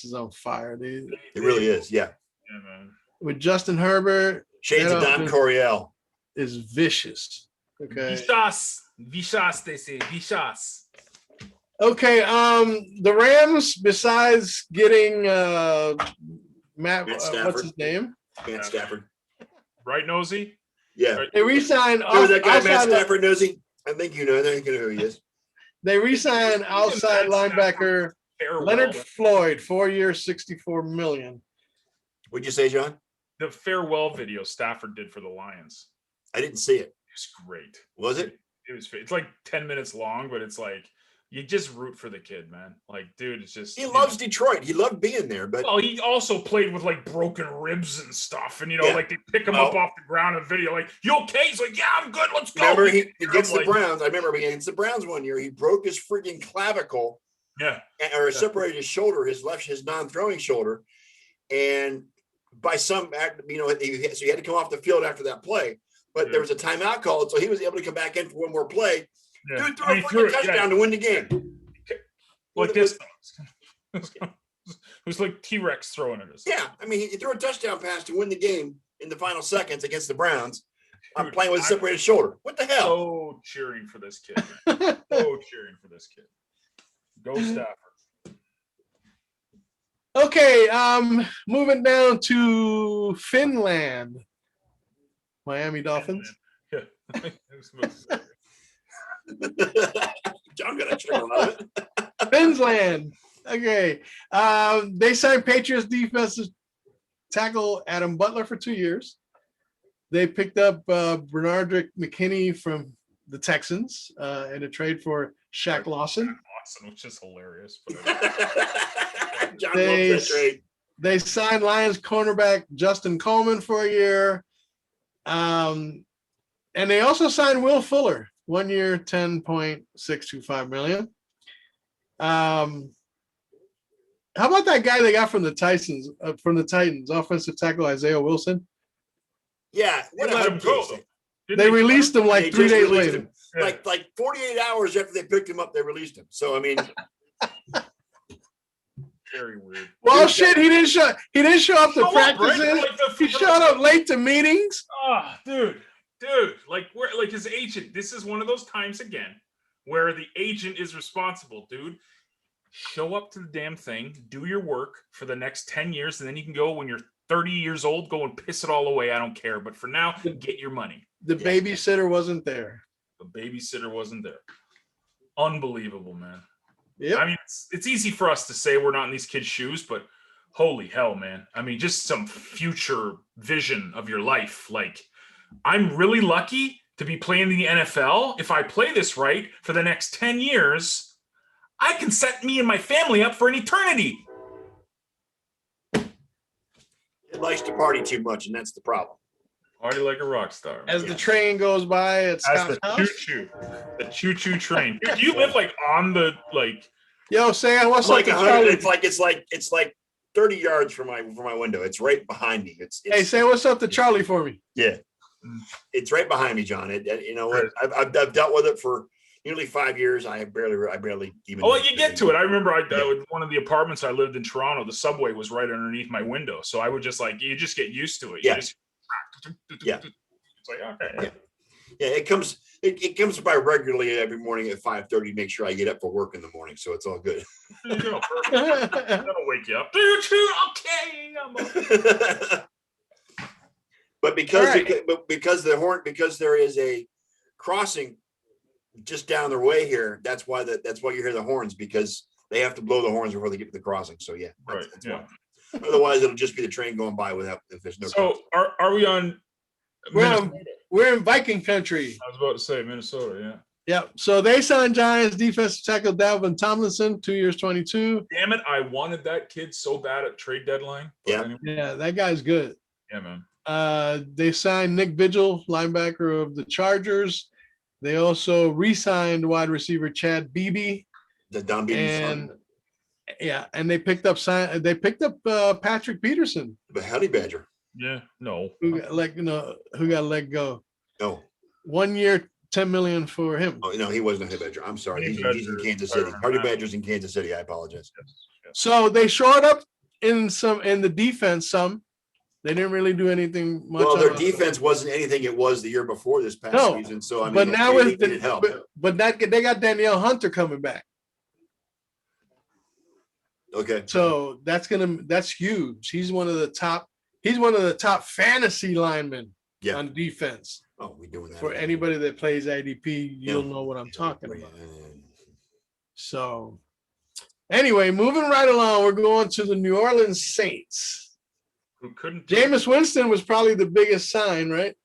is on fire, dude. It really is. Yeah. Yeah, man. With Justin Herbert, Shades of Don Coryell. is vicious. Okay. Vicious, they say. Vicious. Okay. The Rams, besides getting Matt Stafford. what's his name? Matt Stafford. Right, Nosy? Yeah. They re-signed Remember that guy, Matt outside- Stafford, Nosy? I think you know who he is. They re-signed outside linebacker Farewell. Leonard Floyd, 4 years, $64 million. What'd you say, John? The farewell video Stafford did for the Lions. I didn't see it. It's great. Was it? It's like 10 minutes long, but it's like you just root for the kid, man. Like, dude, it's just He loves Detroit. He loved being there, but well, he also played with like broken ribs and stuff, and Yeah. like they pick him up off the ground in video, like, you okay? He's like, yeah, I'm good. Let's go. remember he against I'm the like, Browns. I remember against the Browns one year, he broke his freaking clavicle Yeah, or separated his shoulder, his non-throwing shoulder, and by some act, so he had to come off the field after that play. But there was a timeout called, so he was able to come back in for one more play. yeah. Dude threw a freaking touchdown to win the game. Like this. It was like T-Rex throwing at us. Yeah, I mean, he threw a touchdown pass to win the game in the final seconds against the Browns. I'm Dude, playing with a separated shoulder. What the hell? So cheering for this kid. Man. So cheering for this kid. Go Stafford. Okay, moving down to Finland. Miami Dolphins. Yeah. John got a chuckle out of it. Finland. Okay. They signed Patriots defensive tackle Adam Butler for 2 years. They picked up Bernardrick McKinney from the Texans in a trade for Shaq Lawson. Awesome, which is hilarious. John loves that trade. They signed Lions cornerback Justin Coleman for a year. And they also signed Will Fuller, 1 year, $10.625 million. How about that guy they got from the Titans, offensive tackle Isaiah Wilson? Yeah, what They let him go, though. Didn't They released him like They 3 just days released later. him. Like 48 hours after they picked him up, they released him. So I mean, Very weird. Well, shit, he didn't show up to Show up, right? practices. Like He showed up late to meetings. Ah, dude, like we're like his agent. This is one of those times again where the agent is responsible, dude. Show up to the damn thing, do your work for the next 10 years, and then you can go when you're 30 years old, go and piss it all away. I don't care. But for now, get your money. The babysitter wasn't there. The babysitter wasn't there. Unbelievable, man. Yep. I mean, it's easy for us to say we're not in these kids' shoes, but holy hell, man. I mean, just some future vision of your life. Like, I'm really lucky to be playing the NFL. If I play this right for the next 10 years, I can set me and my family up for an eternity. it likes to party too much, and that's the problem. Party like a rock star. As the train goes by at As Scott's the house. choo-choo. The choo-choo train. Do you live like on the like Yo, Sam, what's It's like up? 100. It's like 30 yards from my window. It's right behind me. Hey, say what's up to Charlie for me. Yeah, it's right behind me, John. You know what? I've dealt with it for nearly 5 years. I barely even. Oh, you get to it. I remember one of the apartments I lived in Toronto, the subway was right underneath my window. So I would just you just get used to it. Yeah. Yeah. It's like, okay. Yeah, it comes by regularly every morning at 5:30. Make sure I get up for work in the morning, so it's all good. There you go. Perfect. That'll wake you up. Okay. I'm up. But because Right. because there is a crossing just down their way here, that's why you hear the horns, because they have to blow the horns before they get to the crossing. So yeah, Right. that's Yeah. why. Otherwise, it'll just be the train going by if there's no. So are we on? We're in Viking country. I was about to say Minnesota. Yep. So they signed Giants defensive tackle Dalvin Tomlinson, 2 years, 22. Damn it! I wanted that kid so bad at trade deadline. But Yeah. anyway, Yeah, that guy's good. yeah, man. They signed Nick Vigil, linebacker of the Chargers. They also re-signed wide receiver Chad Beebe. The Don Beaty's And son, yeah, and they picked up Patrick Peterson, the Honey Badger. Yeah, no. who got let go. No, 1 year, $10 million for him. oh no, he wasn't a Honey Badger. I'm sorry. Honey He's in Badger, Kansas I City. remember Hardy that. Badger's in Kansas City. I apologize. So they shored up in the defense some. They didn't really do anything much. Well, their on- defense wasn't anything it was the year before this past No, season. So I mean, but now they with needed help. they got Danielle Hunter coming back. Okay. So that's huge. He's one of the top fantasy linemen Yeah. on defense. Oh, we doing that For again. anybody that plays IDP, you'll Yeah. know what I'm talking Yeah. about. So anyway, moving right along, we're going to the New Orleans Saints. Who couldn't? Jameis Winston was probably the biggest sign, right?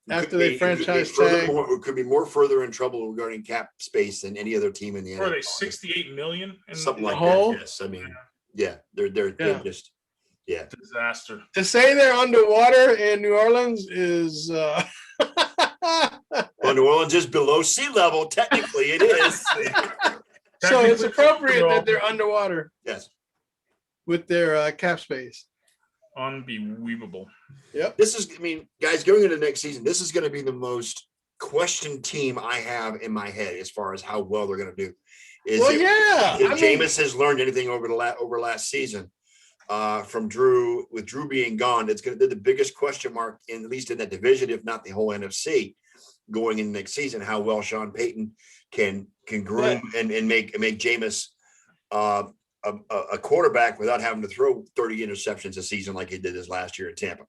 After they franchise tag. It could be more further in trouble regarding cap space than any other team in the What are they? NFL. 68 million? Something like Hole? that. Yes, I mean, yeah, they're Yeah. just yeah. Disaster. To say they're underwater in New Orleans is Well, New Orleans is below sea level. Technically, it is. so it's Technically, appropriate no. that they're underwater Yes. with their cap space. Unbelievable. Yep. This is, I mean, guys, going into next season, this is going to be the most questioned team I have in my head as far as how well they're going to do. If Jameis has learned anything over last season from Drew, with Drew being gone, it's going to be the biggest question mark at least in that division, if not the whole NFC, going in next season. How well Sean Payton can groom and make Jameis a quarterback without having to throw 30 interceptions a season like he did this last year in Tampa.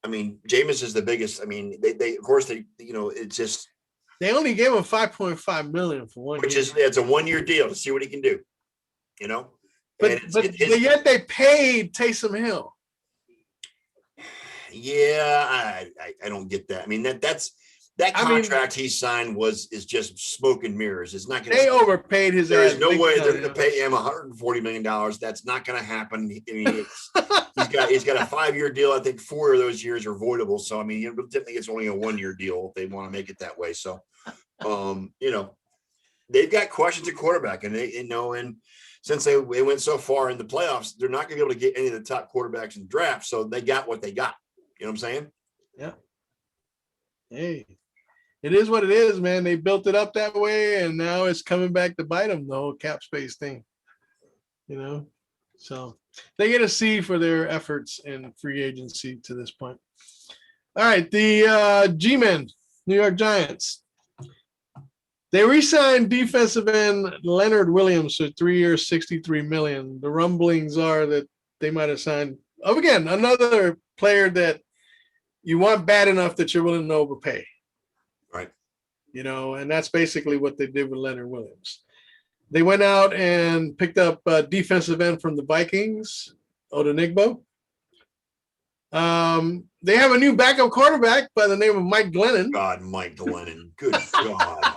I mean, Jameis is the biggest. I mean, they of course it's just they only gave him $5.5 million for 1 year. which is it's a 1 year deal to see what he can do, you know. But yet they paid Taysom Hill. Yeah, I don't get that. I mean that contract he signed is just smoke and mirrors. It's not going They overpaid his There ass. is no big way time, they're going to pay him $140 million. That's not going to happen. I mean, he's got a 5-year deal. I think 4 of those years are voidable. So I mean, typically it's only a 1-year deal if they want to make it that way. So, they've got questions at quarterback, and and since they went so far in the playoffs, they're not going to be able to get any of the top quarterbacks in the draft. So they got what they got. You know what I'm saying? Yeah. Hey, it is what it is, man. They built it up that way, and now it's coming back to bite them, the whole cap space thing. So they get a C for their efforts in free agency to this point. All right, the G-Men, New York Giants. They re-signed defensive end Leonard Williams for 3 years, $63 million. The rumblings are that they might have signed, again, another player that you want bad enough that you're willing to overpay. Right. And that's basically what they did with Leonard Williams. They went out and picked up a defensive end from the Vikings, Odenigbo. They have a new backup quarterback by the name of Mike Glennon. God, Mike Glennon. Good God.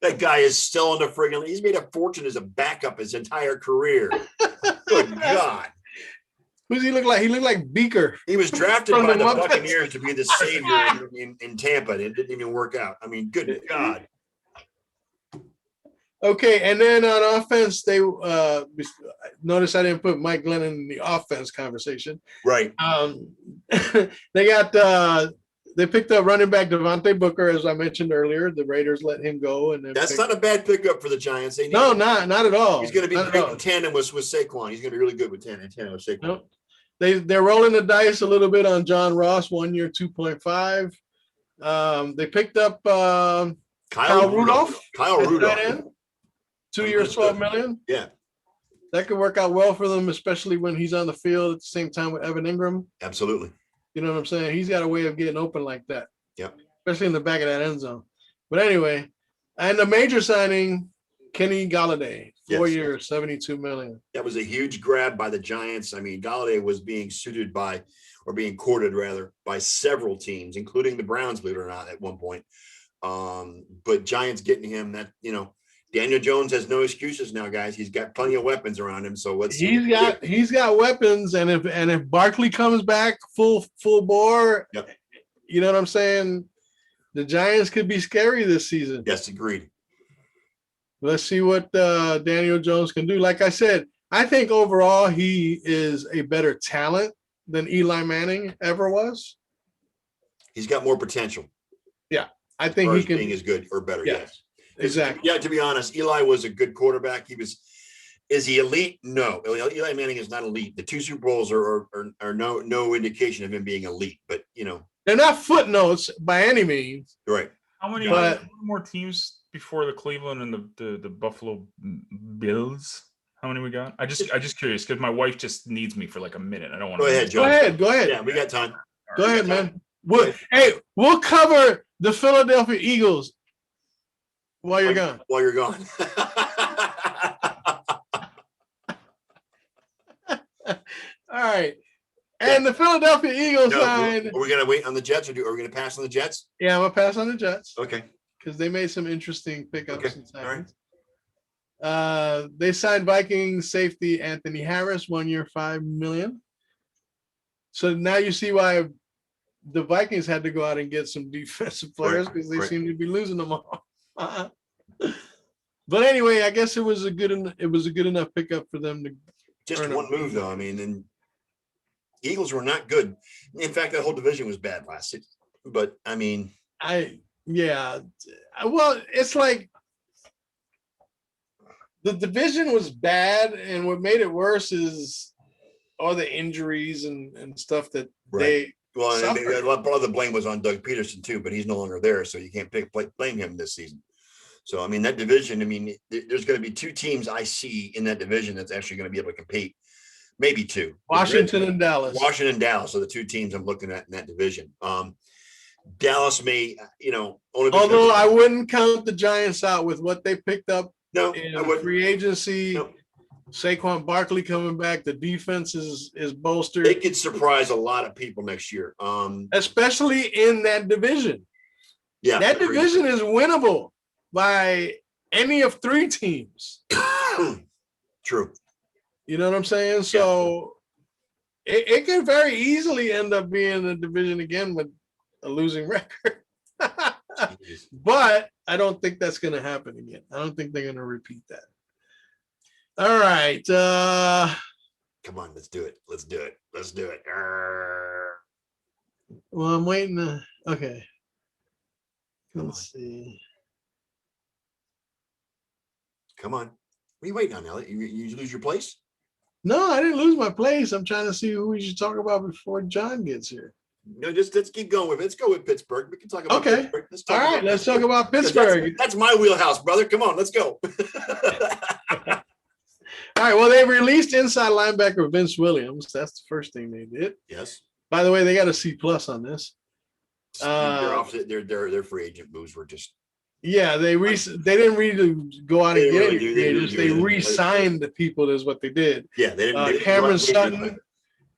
That guy is still in the friggin' – he's made a fortune as a backup his entire career. Good God. Who's he look like? He looked like Beaker. He was drafted From by the the Muppets. Buccaneers to be the savior in Tampa. And it didn't even work out. I mean, good God. Okay, and then on offense, they notice I didn't put Mike Glennon in the offense conversation. Right. They picked up running back Devontae Booker, as I mentioned earlier. The Raiders let him go, and then That's not a bad pickup for the Giants. They need no, him. not at all. He's going to be Not at great all. in tandem with Saquon. He's going to be really good with tandem with Saquon. No. They're rolling the dice a little bit on John Ross, 1 year, 2.5. They picked up Kyle Rudolph. Kyle at Rudolph. tight end, 2 years, $12 million. Yeah, That could work out well for them, especially when he's on the field at the same time with Evan Ingram. absolutely. You know what I'm saying? He's got a way of getting open like that. Yep. Especially in the back of that end zone. But anyway, and the major signing, Kenny Galladay, 4 Yes. years, $72 million. That was a huge grab by the Giants. I mean, Galladay was being courted rather, by several teams, including the Browns, believe it or not, at one point. But Giants getting him, that, Daniel Jones has no excuses now, guys. He's got plenty of weapons around him. So let's see. He's got weapons, and if Barkley comes back full bore, Yep. you know what I'm saying? The Giants could be scary this season. Yes, agreed. Let's see what Daniel Jones can do. Like I said, I think overall he is a better talent than Eli Manning ever was. He's got more potential. I think he can being as good or better. Yeah, Yes, exactly. Yeah, to be honest, Eli was a good quarterback. Is he elite? No, Eli Manning is not elite. The 2 Super Bowls are no indication of him being elite. But They're not footnotes by any means. right. How many more teams before the Cleveland and the Buffalo Bills? How many we got? I just curious because my wife just needs me for like a minute. I don't want to. Go ahead, John. Go ahead. Yeah, we got time. Go ahead, man. We'll cover the Philadelphia Eagles while you're gone. While you're gone. All right. And the Philadelphia Eagles signed. Are we going to wait on the Jets, or are we going to pass on the Jets? Yeah, I'm going to pass on the Jets. Okay. Because they made some interesting pickups and signings. All right. They signed Vikings safety Anthony Harris, 1 year, $5 million. So now you see why the Vikings had to go out and get some defensive players, because they seem to be losing them all. But anyway, I guess it was a good enough pickup for them to just one move, though. I mean, and Eagles were not good. In fact, that whole division was bad last season. But I mean, well, it's like the division was bad, and what made it worse is all the injuries and stuff that they. Well, a lot of the blame was on Doug Peterson too, but he's no longer there, so you can't blame him this season. So I mean, that division. I mean, there's going to be 2 teams I see in that division that's actually going to be able to compete. Maybe 2. Washington and Dallas. Washington and Dallas are the 2 teams I'm looking at in that division. Dallas may, only. Although I wouldn't count the Giants out with what they picked up. No, in free agency. No. Saquon Barkley coming back. The defense is bolstered. It could surprise a lot of people next year, especially in that division. Yeah, that division is winnable by any of 3 teams. True. You know what I'm saying? So it could very easily end up being a division again with a losing record. But I don't think that's going to happen again. I don't think they're going to repeat that. All right. Come on, let's do it. Let's do it. Well, I'm waiting. Okay. Let's see. Come on. What are you waiting on, Elliot? You lose your place? No, I didn't lose my place. I'm trying to see who we should talk about before John gets here. No, let's keep going with it. Let's go with Pittsburgh. We can talk about Pittsburgh. Let's talk about Pittsburgh. That's my wheelhouse, brother. Come on, let's go. All right. Well, they released inside linebacker Vince Williams. That's the first thing they did. Yes. By the way, they got a C+ on this. Their free agent moves were just. Yeah, they didn't really go out and get any. They re-signed the people. Is what they did. Yeah, they didn't.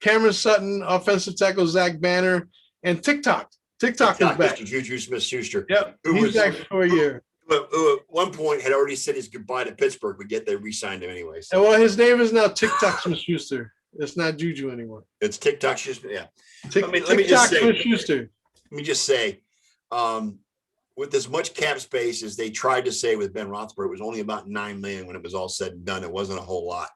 Cameron Sutton, offensive tackle Zach Banner, and TikTok. TikTok is back. Juju Smith-Schuster. Yep, he's back for a year. But at one point had already said his goodbye to Pittsburgh, but yet they re-signed him anyway. So. And well, his name is now TikTok Smith-Schuster. It's not Juju anymore. It's TikTok Schuster. Yeah. TikTok Smith-Schuster. Let me just say, with as much cap space as they tried to say with Ben Roethlisberger, it was only about $9 million when it was all said and done. It wasn't a whole lot.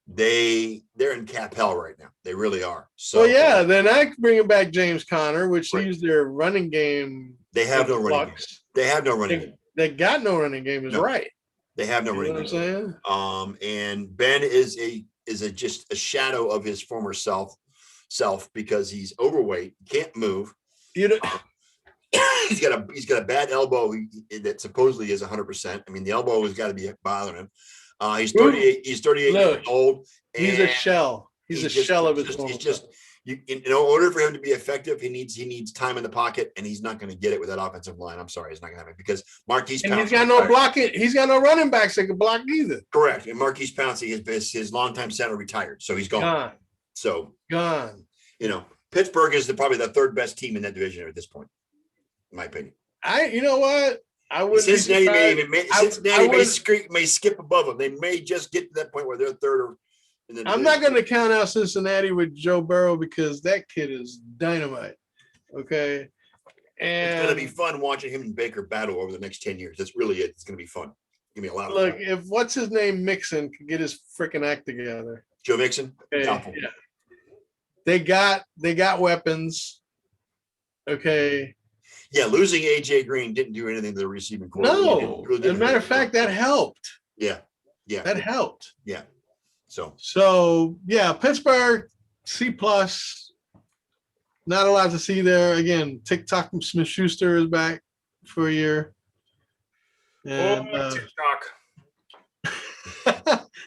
They're in cap hell right now. They really are. So yeah, they're not bringing back James Conner, which he's their running game. They have no running game. They have no running game. They got no running game. Is right. They have no running game. I'm saying? And Ben is just a shadow of his former self because he's overweight, can't move. He's got a bad elbow that supposedly is 100%. I mean, the elbow has got to be bothering him. He's 38. He's 38 years old. He's a shell. He's a shell of his. He's just in order for him to be effective, he needs time in the pocket, and he's not going to get it with that offensive line. I'm sorry, it's not going to happen because Marquise. And he's got no blocking. He's got no running backs that can block either. Correct. And Marquise Pouncey, his longtime center, retired, so he's gone. Gone. Pittsburgh is probably the 3rd best team in that division at this point, in my opinion. You know what? I wouldn't. Cincinnati wouldn't- may skip above them. They may just get to that point where they're third. I'm not going to count out Cincinnati with Joe Burrow because that kid is dynamite. Okay. And it's going to be fun watching him and Baker battle over the next 10 years. That's really it. It's going to be fun. Give me a lot of look, fun. if what's his name Mixon could get his freaking act together. Joe Mixon. Okay, Doubtful. yeah. They got weapons. Okay. Yeah, losing AJ Green didn't do anything to the receiving core. No. As a matter of fact, that helped. Yeah. That helped. Yeah. So yeah, Pittsburgh C+. Not a lot to see there. Again, TikTok Smith Schuster is back for a year. And TikTok.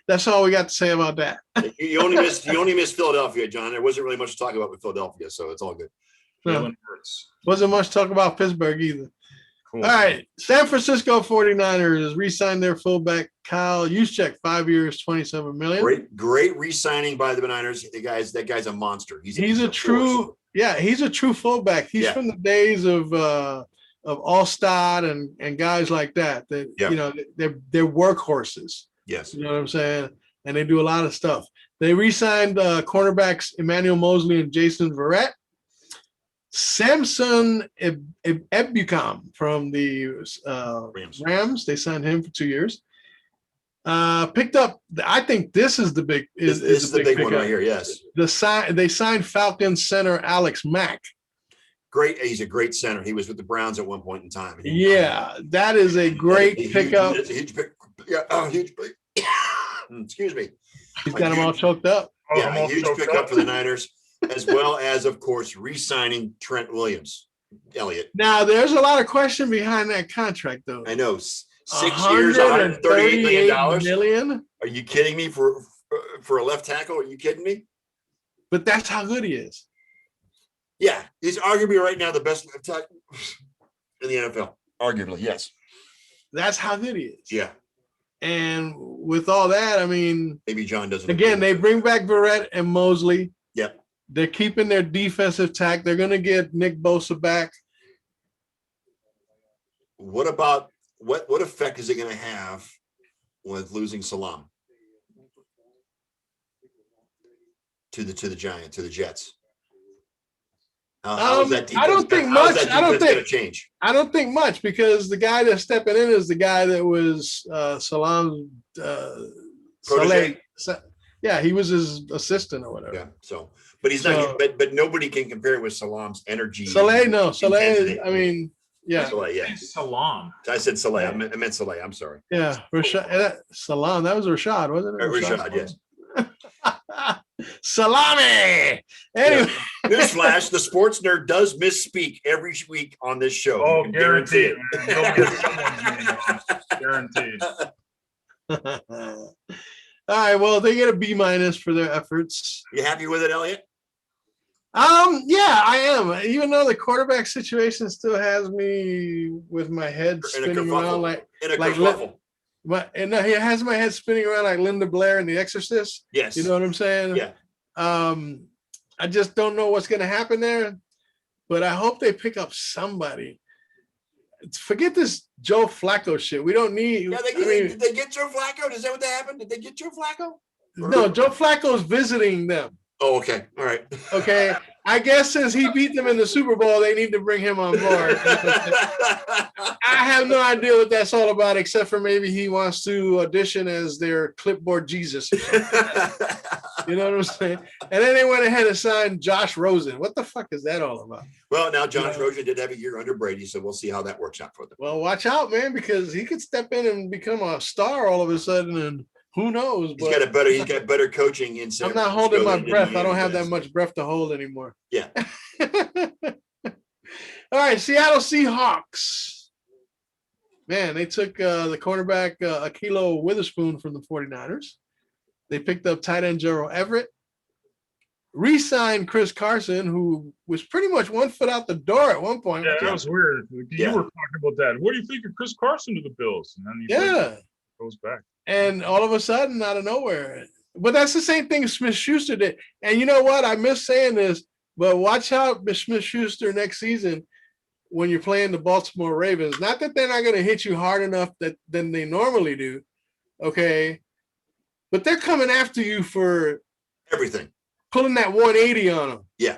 that's all we got to say about that. You only missed Philadelphia, John. There wasn't really much to talk about with Philadelphia, so it's all good. No, wasn't much talk about Pittsburgh either. Cool. All right. San Francisco 49ers re-signed their fullback Kyle Juszczyk, 5 years, $27 million. Great re-signing by the Niners. That guy's a monster. He's a true fullback. He's from the days of Allstott and guys like that. They're workhorses. Yes. You know what I'm saying? And they do a lot of stuff. They re-signed cornerbacks Emmanuel Mosley and Jason Verrett. Samson Ebukam from the Rams. They signed him for 2 years. Picked up. I think this is the big. This is the big one right here. Yes. They signed Falcons center Alex Mack. Great. He's a great center. He was with the Browns at one point in time. That is a great pickup. It's a huge pick. Yeah, huge pick. Excuse me. He's got them all choked up. Yeah, a huge pickup for the Niners, as well as, of course, re-signing Trent Williams, Elliott. Now, there's a lot of question behind that contract, though. I know. 6 years, $138 million. Are you kidding me for a left tackle? Are you kidding me? But that's how good he is. Yeah, he's arguably right now the best left tackle in the NFL. Arguably, yes. That's how good he is. Yeah. And with all that, I mean, maybe John doesn't. Again, they bring back Verrett and Mosley. Yep. They're keeping their defensive tack. They're going to get Nick Bosa back. What about what effect is it going to have with losing Salam to the Jets? I don't think much. I don't think change. I don't think much because the guy that's stepping in is the guy that was Salam's protege. Yeah, he was his assistant or whatever. Yeah. So, but he's not. But nobody can compare it with Salam's energy. Saleh, no. Saleh. I mean, yeah. Saleh, yeah. Salam. I said Saleh. I meant Saleh. I'm sorry. Yeah, Rashad. Salam. That was Rashad, wasn't it? Rashad, yes. Salami. Anyway, newsflash: the sports nerd does misspeak every week on this show. Oh, guaranteed. Guaranteed. All right. Well, they get a B- for their efforts. You happy with it, Elliot? Yeah, I am. Even though the quarterback situation still has me with my head spinning around like kerfuffle. And it has my head spinning around like Linda Blair in The Exorcist. Yes. You know what I'm saying? Yeah. I just don't know what's going to happen there, but I hope they pick up somebody. Forget this Joe Flacco shit. We don't need. Yeah, did they get Joe Flacco? Is that what happened? Did they get Joe Flacco? No, Joe Flacco's visiting them. Oh, okay. All right. Okay. I guess since he beat them in the Super Bowl, they need to bring him on board. I have no idea what that's all about, except for maybe he wants to audition as their clipboard Jesus. You know what I'm saying? And then they went ahead and signed Josh Rosen. What the fuck is that all about? Well, now Josh Rosen did have a year under Brady, so we'll see how that works out for them. Well, watch out, man, because he could step in and become a star all of a sudden, and who knows? He's got better coaching in. I'm not holding my breath. I don't have that much breath to hold anymore. Yeah. All right, Seattle Seahawks. Man, they took the cornerback Akilo Witherspoon from the 49ers. They picked up tight end Gerald Everett. Re-signed Chris Carson, who was pretty much 1 foot out the door at one point. Yeah, that was weird. You were talking about that. What do you think of Chris Carson to the Bills? And then he goes back. And all of a sudden, out of nowhere. But that's the same thing Smith Schuster did. And you know what? I miss saying this, but watch out, Smith Schuster next season. when you're playing the Baltimore Ravens. Not that they're not going to hit you hard enough than they normally do, okay? But they're coming after you for everything, pulling that 180 on them. Yeah.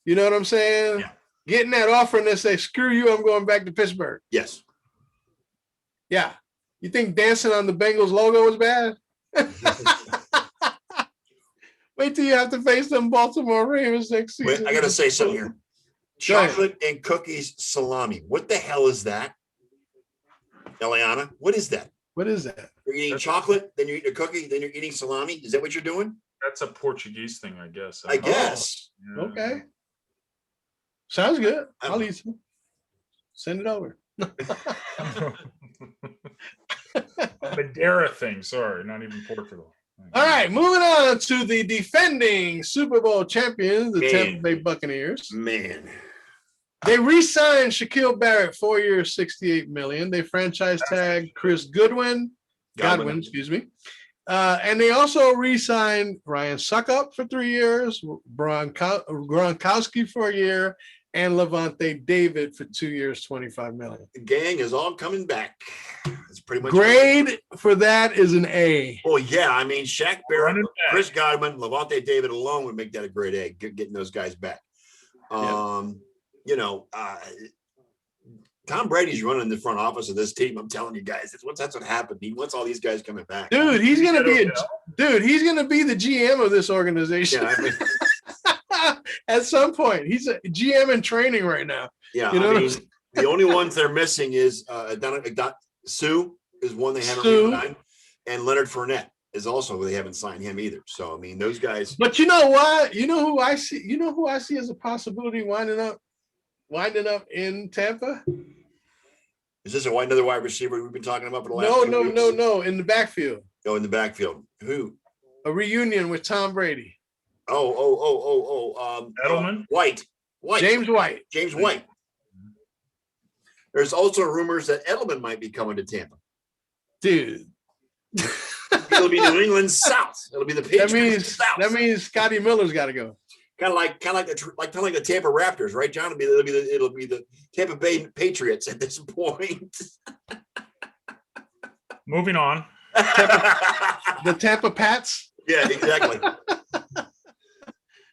You know what I'm saying? Yeah. Getting that offer and they say, screw you, I'm going back to Pittsburgh. Yes. Yeah. You think dancing on the Bengals logo was bad? Wait till you have to face them Baltimore Ravens next season. Wait, I got to say something here. Chocolate and cookies salami. What the hell is that? Eliana, what is that? What is that? You're eating chocolate, then you're eating a cookie, then you're eating salami. Is that what you're doing? That's a Portuguese thing, I guess. I guess. Yeah. Okay. Sounds good. I don't I'll know. eat some. Send it over. Madeira thing. Sorry, not even Portugal. All right, moving on to the defending Super Bowl champions, the Man. Tampa Bay Buccaneers. Man. They re-signed Shaquille Barrett, 4 years, $68 million. They franchise tagged Chris Godwin, excuse me. And they also re-signed Ryan Suckup for 3 years, Gronkowski for a year, and Levante David for 2 years, $25 million. The gang is all coming back. It's pretty much Grade for that is an A. Oh, yeah. I mean, Shaq Barrett, Running back. Chris Godwin, Levante David alone would make that a great A, getting those guys back. You know, Tom Brady's running the front office of this team. I'm telling you guys, that's what happened. He wants all these guys coming back. Dude, he's gonna be the GM of this organization. Yeah, I mean, At some point. He's a GM in training right now. yeah. You know I what I'm mean, saying? the only ones they're missing is Sue is one they haven't Sue. signed, and Leonard Fournette is also they haven't signed him either. So I mean, those guys. But you know what? You know who I see as a possibility winding up in Tampa? Is this another wide receiver we've been talking about for the last? few weeks? No, in the backfield. Oh, in the backfield. Who? A reunion with Tom Brady. Edelman? White. James White. James White. There's also rumors that Edelman might be coming to Tampa. Dude. It'll be New England South. It'll be the Patriots South. That means Scotty Miller's got to go. Kind of like the Tampa Raptors, right, John? It'll be the Tampa Bay Patriots at this point. Moving on. The Tampa Pats. Yeah, exactly.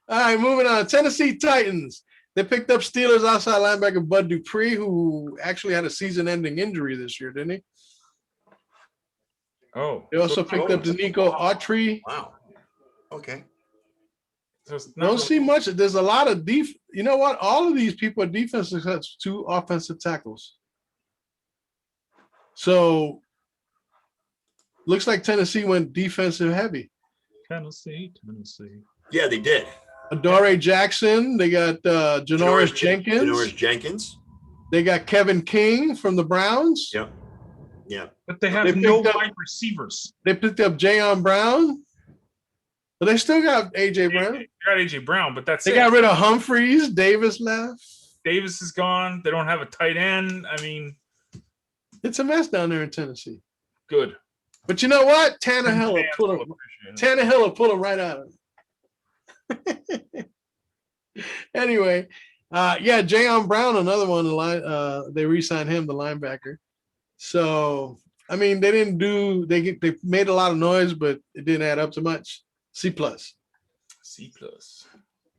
All right, moving on. Tennessee Titans. They picked up Steelers outside linebacker Bud Dupree, who actually had a season-ending injury this year, didn't he? Oh. They also picked up Danico Autry. Wow. Okay. Don't see much. There's a lot of you know what? All of these people are defensive sets, 2 offensive tackles. So looks like Tennessee went defensive heavy. Tennessee. Yeah, they did. Adoree Jackson. They got Janoris Jenkins. Janoris Jenkins. They got Kevin King from the Browns. Yep. Yeah. But they have They no picked up- wide receivers. They picked up Jayon Brown. But they still got A.J. Brown. They got AJ Brown, but that's They it. got rid of Humphreys. Davis left. Davis is gone. They don't have a tight end. I mean, It's a mess down there in Tennessee. good. But you know what? Tannehill will Fans pull will him. appreciate it. Tannehill will pull him right out of it. Anyway, Jayon Brown, another one. They re-signed him, the linebacker. So I mean, they didn't do. They made a lot of noise, but it didn't add up to much. C+. C+.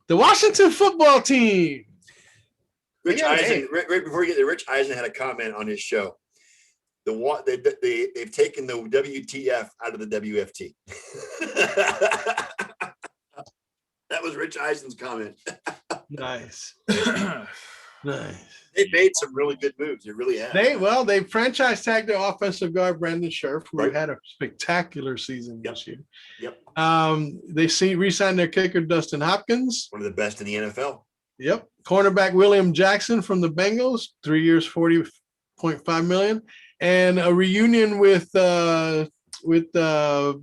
The Washington football team. Rich Yeah, Eisen, right before you get there, Rich Eisen had a comment on his show. They've taken the WTF out of the WFT. That was Rich Eisen's comment. Nice. Nice. They made some really good moves. They really have. They franchise tagged their offensive guard Brandon Scherf, who Right. had a spectacular season this year. Yep. They re-signed their kicker Dustin Hopkins. One of the best in the NFL. Yep. Cornerback William Jackson from the Bengals, 3 years, $40.5 million, and a reunion with Ron Rivera.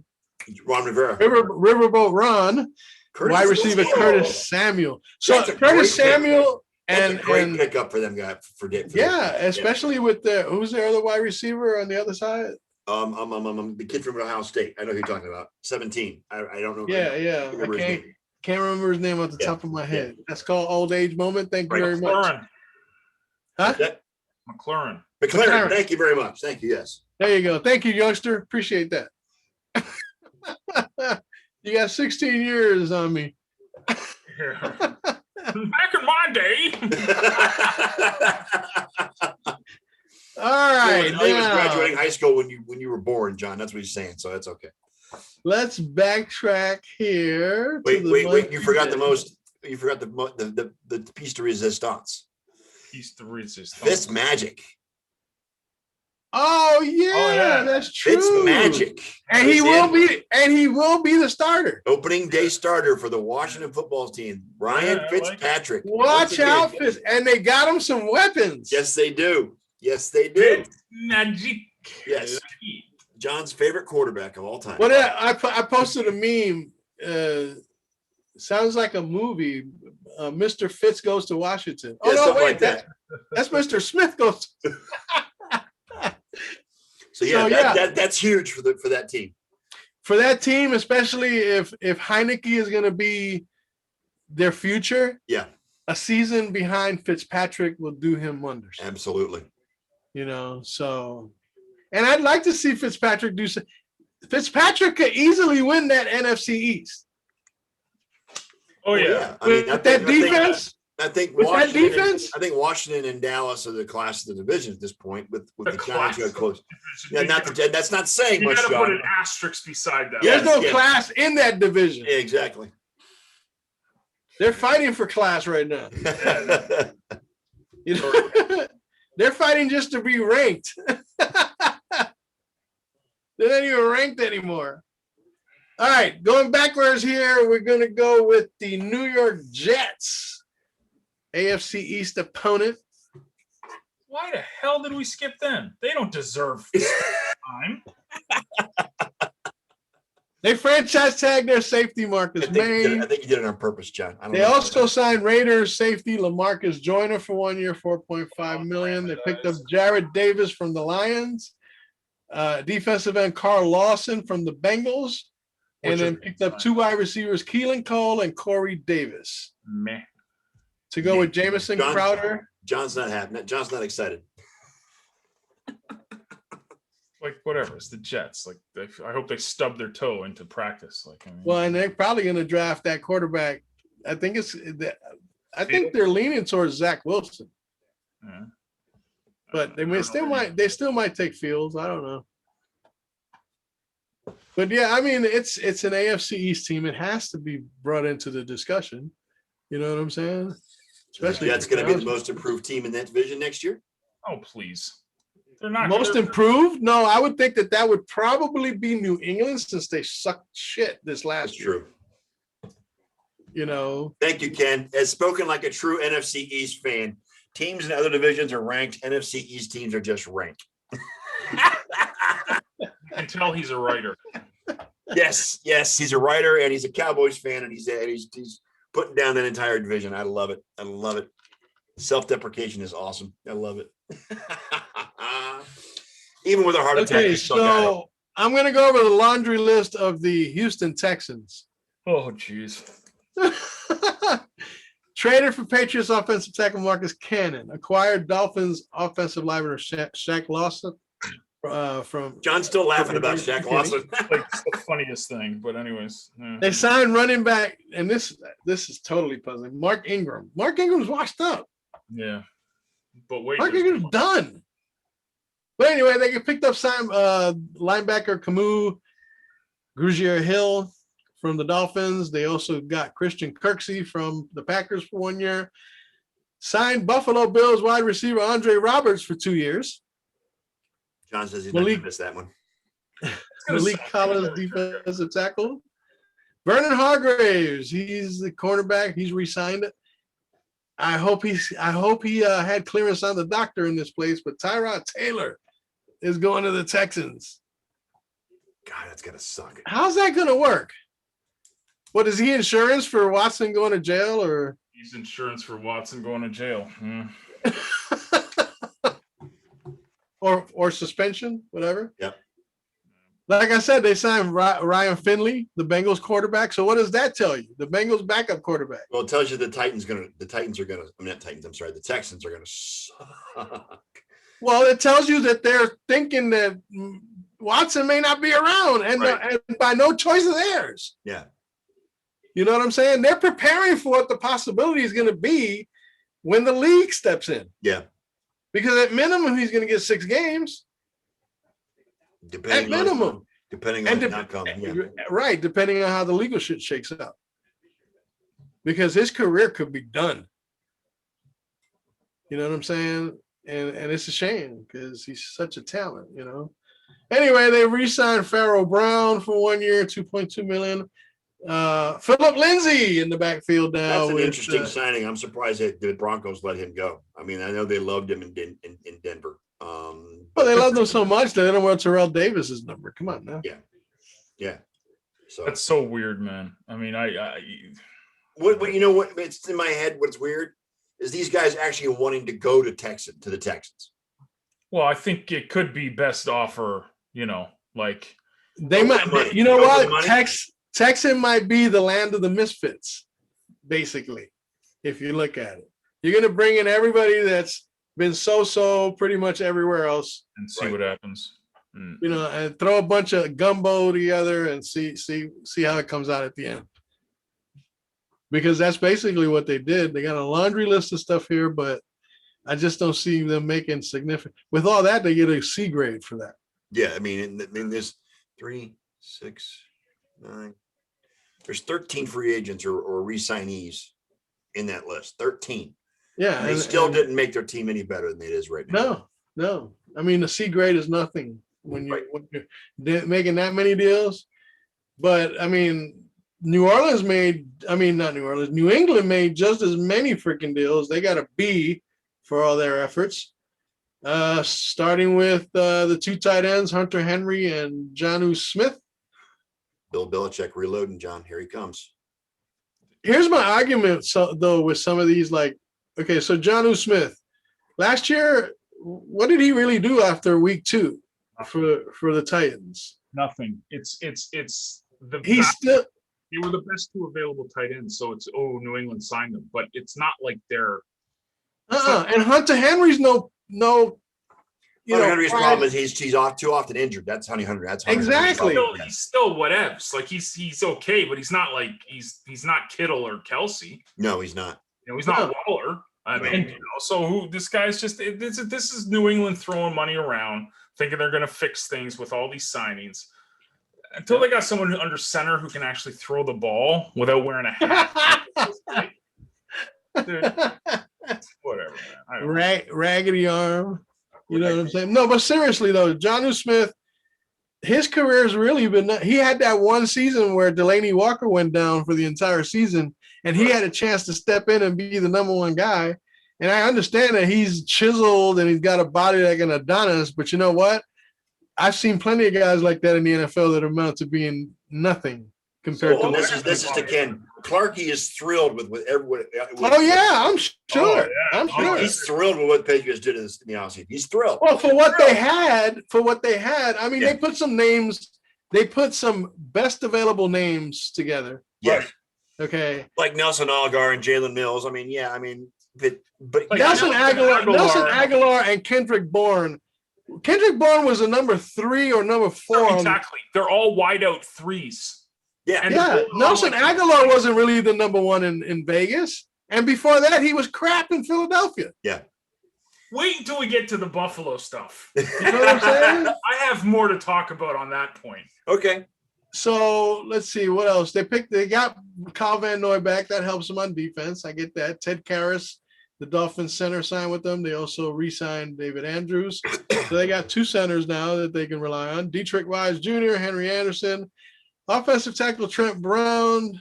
Riverboat Ron, Curtis wide receiver Samuel. Curtis Samuel. So That's a Curtis great Samuel That's and a great pickup for them guys. For yeah, especially with who's their other wide receiver on the other side? The kid from Ohio State. I know who you're talking about. 17. I don't know. Yeah. Remember his I name. can't remember his name off the top of my head. That's called old age moment. Thank you very much. McLaurin. Huh? That- McLaurin. McLaren. McLaren. Thank you very much. Thank you. Yes. There you go. Thank you, youngster. Appreciate that. You got 16 years on me. Yeah. Back in my day. All right. I was now, graduating high school when you were born, John. That's what he's saying. So that's okay. let's backtrack here. Wait. You monthly forgot the list. most. You forgot the piece de resistance. Piece de resistance. Fitz Magic. Oh yeah, Oh, yeah. that's true. Fitz Magic. And he will be the starter. Opening day starter for the Washington football team, Ryan Yeah, I like it. Fitzpatrick. Once Watch again. out, Fitz. And they got him some weapons. Yes, they do. Yes, they do. Fitz Magic. Yes. John's favorite quarterback of all time. What I posted a meme. Sounds like a movie. Mr. Fitz goes to Washington. Oh Yeah, no, something wait, like that. that's Mr. Smith goes. So yeah, So, yeah. That's huge for that team. For that team, especially if Heineke is going to be their future. Yeah, A season behind Fitzpatrick will do him wonders. absolutely. You know, so, and I'd like to see Fitzpatrick do some. Fitzpatrick could easily win that NFC East. Oh yeah. I mean, With that defense. I think With that Washington. defense? I think Washington and Dallas are the class of the division at this point. With The the Giants class got of close. Yeah, that's not saying You much, got to John. put an asterisk beside that. Yeah. There's no yes. class in that division. Yeah, exactly. They're fighting for class right now. You know? They're fighting just to be ranked. They're not even ranked anymore. All right, going backwards here, we're going to go with the New York Jets, AFC East opponent. Why the hell did we skip them? They don't deserve this time. They franchise tagged their safety Marcus I think May. you did it on purpose, John. I don't They know. also signed Raiders safety LaMarcus Joyner for 1 year, $4.5 million. They picked up Jared Davis from the Lions, defensive end Carl Lawson from the Bengals, and then picked up 2 wide receivers, Keelan Cole and Corey Davis, Meh. to go with Jamison John- Crowder. John's not happy. John's not excited. Like whatever. It's the Jets. Like I hope they stub their toe into practice. Like I mean, Well, and they're probably going to draft that quarterback. I think they're leaning towards Zach Wilson, yeah. but they I don't still know. might. They still might take Fields. I don't know. But yeah, I mean, it's an AFC East team. It has to be brought into the discussion. You know what I'm saying? Especially That's going to be the most improved team in that division next year. Oh please. They're not most they're- improved. No, I would think that would probably be New England since they sucked shit this That's last year. true. You know, Thank you, Ken. As spoken like a true NFC East fan, teams in other divisions are ranked. NFC East teams are just ranked. You can tell he's a writer. Yes, he's a writer and he's a Cowboys fan, and he's putting down that entire division. I love it. I love it. Self-deprecation is awesome. I love it. Even with a heart attack, okay, he still got it. so I'm going to go over the laundry list of the Houston Texans. Oh jeez. Traded for Patriots offensive tackle Marcus Cannon. Acquired Dolphins offensive lineman Shaq Lawson from. John's still laughing about Shaq Lawson. Like it's the funniest thing. But anyways. Yeah. They signed running back, and this is totally puzzling. Mark Ingram. Mark Ingram's washed up. Yeah. But wait. Mark there's Ingram's more. done. But anyway, they picked up linebacker Camus Grugier Hill from the Dolphins. They also got Christian Kirksey from the Packers for 1 year. Signed Buffalo Bills wide receiver Andre Roberts for 2 years. John says he's not going to miss that one. Malik Collins, defensive tackle. Vernon Hargraves, he's the cornerback. He's re-signed it. I hope he had clearance on the doctor in this place, but Tyrod Taylor is going to the Texans. God, that's going to suck. How's that going to work? What is he insurance for Watson going to jail or? He's insurance for Watson going to jail. Hmm. or suspension, whatever. Yep. Like I said, they signed Ryan Finley, the Bengals quarterback. So what does that tell you? The Bengals backup quarterback. Well, it tells you the Texans are gonna, I mean, not Titans, I'm sorry, the Texans are gonna suck. Well, it tells you that they're thinking that Watson may not be around and, Right. and by no choice of theirs. Yeah. You know what I'm saying? They're preparing for what the possibility is going to be when the league steps in. Yeah. Because at minimum, he's going to get 6 games. Depending At minimum. Depending And on the outcome. Yeah. Right, depending on how the legal shit shakes out. Because his career could be done. You know what I'm saying? And it's a shame because he's such a talent, you know. Anyway, they re-signed Pharaoh Brown for 1 year, $2.2 million. Philip Lindsay in the backfield now. That's an interesting signing. I'm surprised that the Broncos let him go. I mean, I know they loved him in Denver. But they loved him so much that they don't want Terrell Davis's number. Come on now. Yeah. So That's so weird, man. I mean, what you know what? It's in my head. What's weird is these guys actually wanting to go to the Texans. well, I think it could be best offer, you know, like They might, you know what? Texan might be the land of the misfits, basically, if you look at it. You're going to bring in everybody that's been so pretty much everywhere else, and see Right. what happens. you know, and throw a bunch of gumbo together and see how it comes out at the end. Because that's basically what they did. They got a laundry list of stuff here, but I just don't see them making significant. With all that, they get a C grade for that. Yeah, I mean, there's 3, 6, 9. There's 13 free agents or re-signees in that list. 13. Yeah, And they still didn't make their team any better than it is right now. No. I mean, the C grade is nothing when Right. you're making that many deals. But I mean, New England made just as many freaking deals. They got a B for all their efforts. Starting with the 2 tight ends, Hunter Henry and Jonnu Smith. Bill Belichick reloading, John. Here he comes. Here's my argument, though, with some of these. Like, okay, so Jonnu Smith, last year, what did he really do after week 2 for the Titans? Nothing. It's the He's still. they were the best 2 available tight ends, so it's New England signed them, but it's not like they're And Hunter Henry's no. Hunter Henry's problem is he's off too often injured. That's Hunter Henry. That's Hunter Exactly. Henry's he's still whatevs. Like he's okay, but he's not like he's not Kittle or Kelsey. No, he's not. You know, he's not Waller. I mean, you know, so this guy's just this is New England throwing money around, thinking they're going to fix things with all these signings. Until they got someone under center who can actually throw the ball without wearing a hat. Dude, whatever, man. I don't know. Raggedy arm. You know what I'm saying? No, but seriously though, Jonnu Smith, his career's really been. He had that one season where Delaney Walker went down for the entire season, and he had a chance to step in and be the number 1 guy. And I understand that he's chiseled and he's got a body like an Adonis, but you know what? I've seen plenty of guys like that in the NFL that amount to being nothing compared Well, to. this is to Ken. Clarkey is thrilled with everyone. Oh yeah, I'm sure. Oh, yeah. I'm sure. He's thrilled with what Patriots did in the offseason. He's thrilled. Well, for what they had, I mean, Yeah. they put some names, they put some best available names together. Yes. Okay. Like Nelson Aguilar and Jalen Mills. I mean, yeah, I mean, but Like Nelson Nelson Aguilar and Kendrick Bourne. Kendrick Bourne was a number 3 or number 4. Exactly. They're all wide out threes. yeah, And- Yeah. Nelson Aguilar wasn't really the number 1 in Vegas. And before that, he was crap in Philadelphia. Wait until we get to the Buffalo stuff. You know what I'm saying? I have more to talk about on that point. okay. So let's see what else they got. Kyle Van Noy back. That helps them on defense. I get that. Ted Karras, the Dolphins center, signed with them. They also re-signed David Andrews. So they got 2 centers now that they can rely on. Dietrich Wise Jr., Henry Anderson, offensive tackle Trent Brown,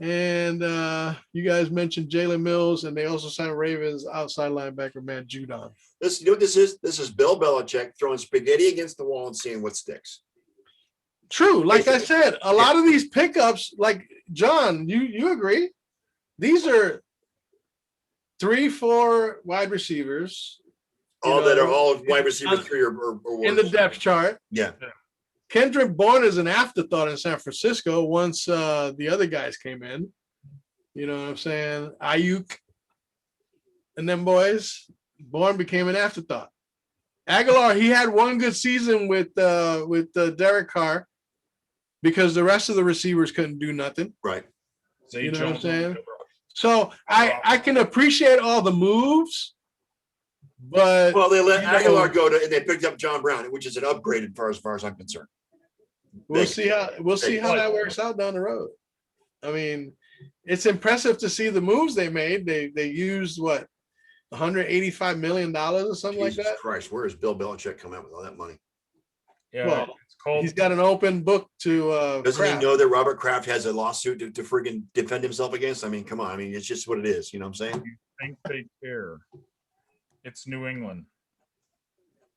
and you guys mentioned Jalen Mills, and they also signed Ravens outside linebacker Matt Judon. You know what this is? This is Bill Belichick throwing spaghetti against the wall and seeing what sticks. True. Like I said, a lot of these pickups, like John, you agree? These are 3-4 wide receivers. All You that know, are all wide receiver 3 or in the worse. depth chart. Yeah. Kendrick Bourne is an afterthought in San Francisco once the other guys came in. You know what I'm saying? Ayuk and them boys. Bourne became an afterthought. Aguilar, he had one good season with Derek Carr because the rest of the receivers couldn't do nothing. Right. Zay You know what I'm Jones, saying? So I can appreciate all the moves, but Well, they let you know, Aguilar go to, and they picked up John Brown, which is an upgrade as far as I'm concerned. we'll see how that works out down the road. I mean, it's impressive to see the moves they made. They used what, $185 million or something Jesus like that. Christ, where is Bill Belichick come out with all that money? Yeah, Well, it's called. He's got an open book to Doesn't Kraft. he know that Robert Kraft has a lawsuit to friggin' defend himself against? I mean, come on. I mean, it's just what it is. You know what I'm saying? Think they care? It's New England.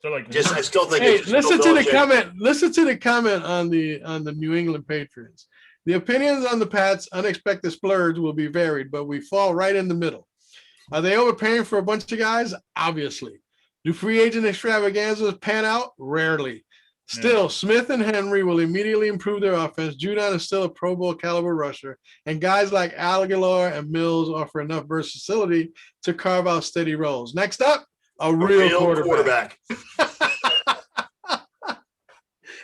They're like, Just, I still think. Hey, it's just listen Bill to the Belichick. comment. Listen to the comment on the New England Patriots. The opinions on the Pats' unexpected splurge will be varied, but we fall right in the middle. Are they overpaying for a bunch of guys? Obviously. Do free agent extravaganzas pan out? Rarely. Still, Smith and Henry will immediately improve their offense. Judon is still a Pro Bowl caliber rusher, and guys like Aguilar and Mills offer enough versatility to carve out steady roles. Next up, a real quarterback.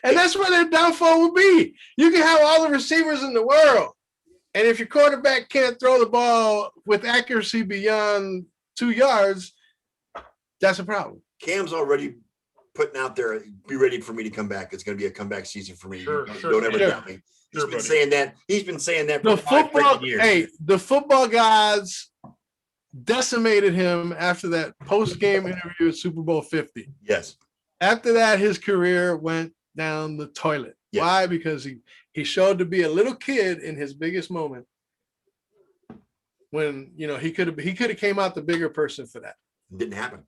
And that's where their downfall will be. You can have all the receivers in the world, and if your quarterback can't throw the ball with accuracy beyond 2 yards, that's a problem. Cam's already putting out there, be ready for me to come back. It's going to be a comeback season for me. Sure, Don't ever sure. doubt me. He's Sure, been buddy. saying that. He's been saying that for The 5 football, freaking years. hey, the football gods decimated him after that post-game interview at Super Bowl 50. Yes. After that, his career went down the toilet. Yes. Why? Because he showed to be a little kid in his biggest moment. When he could have came out the bigger person for that. Didn't happen.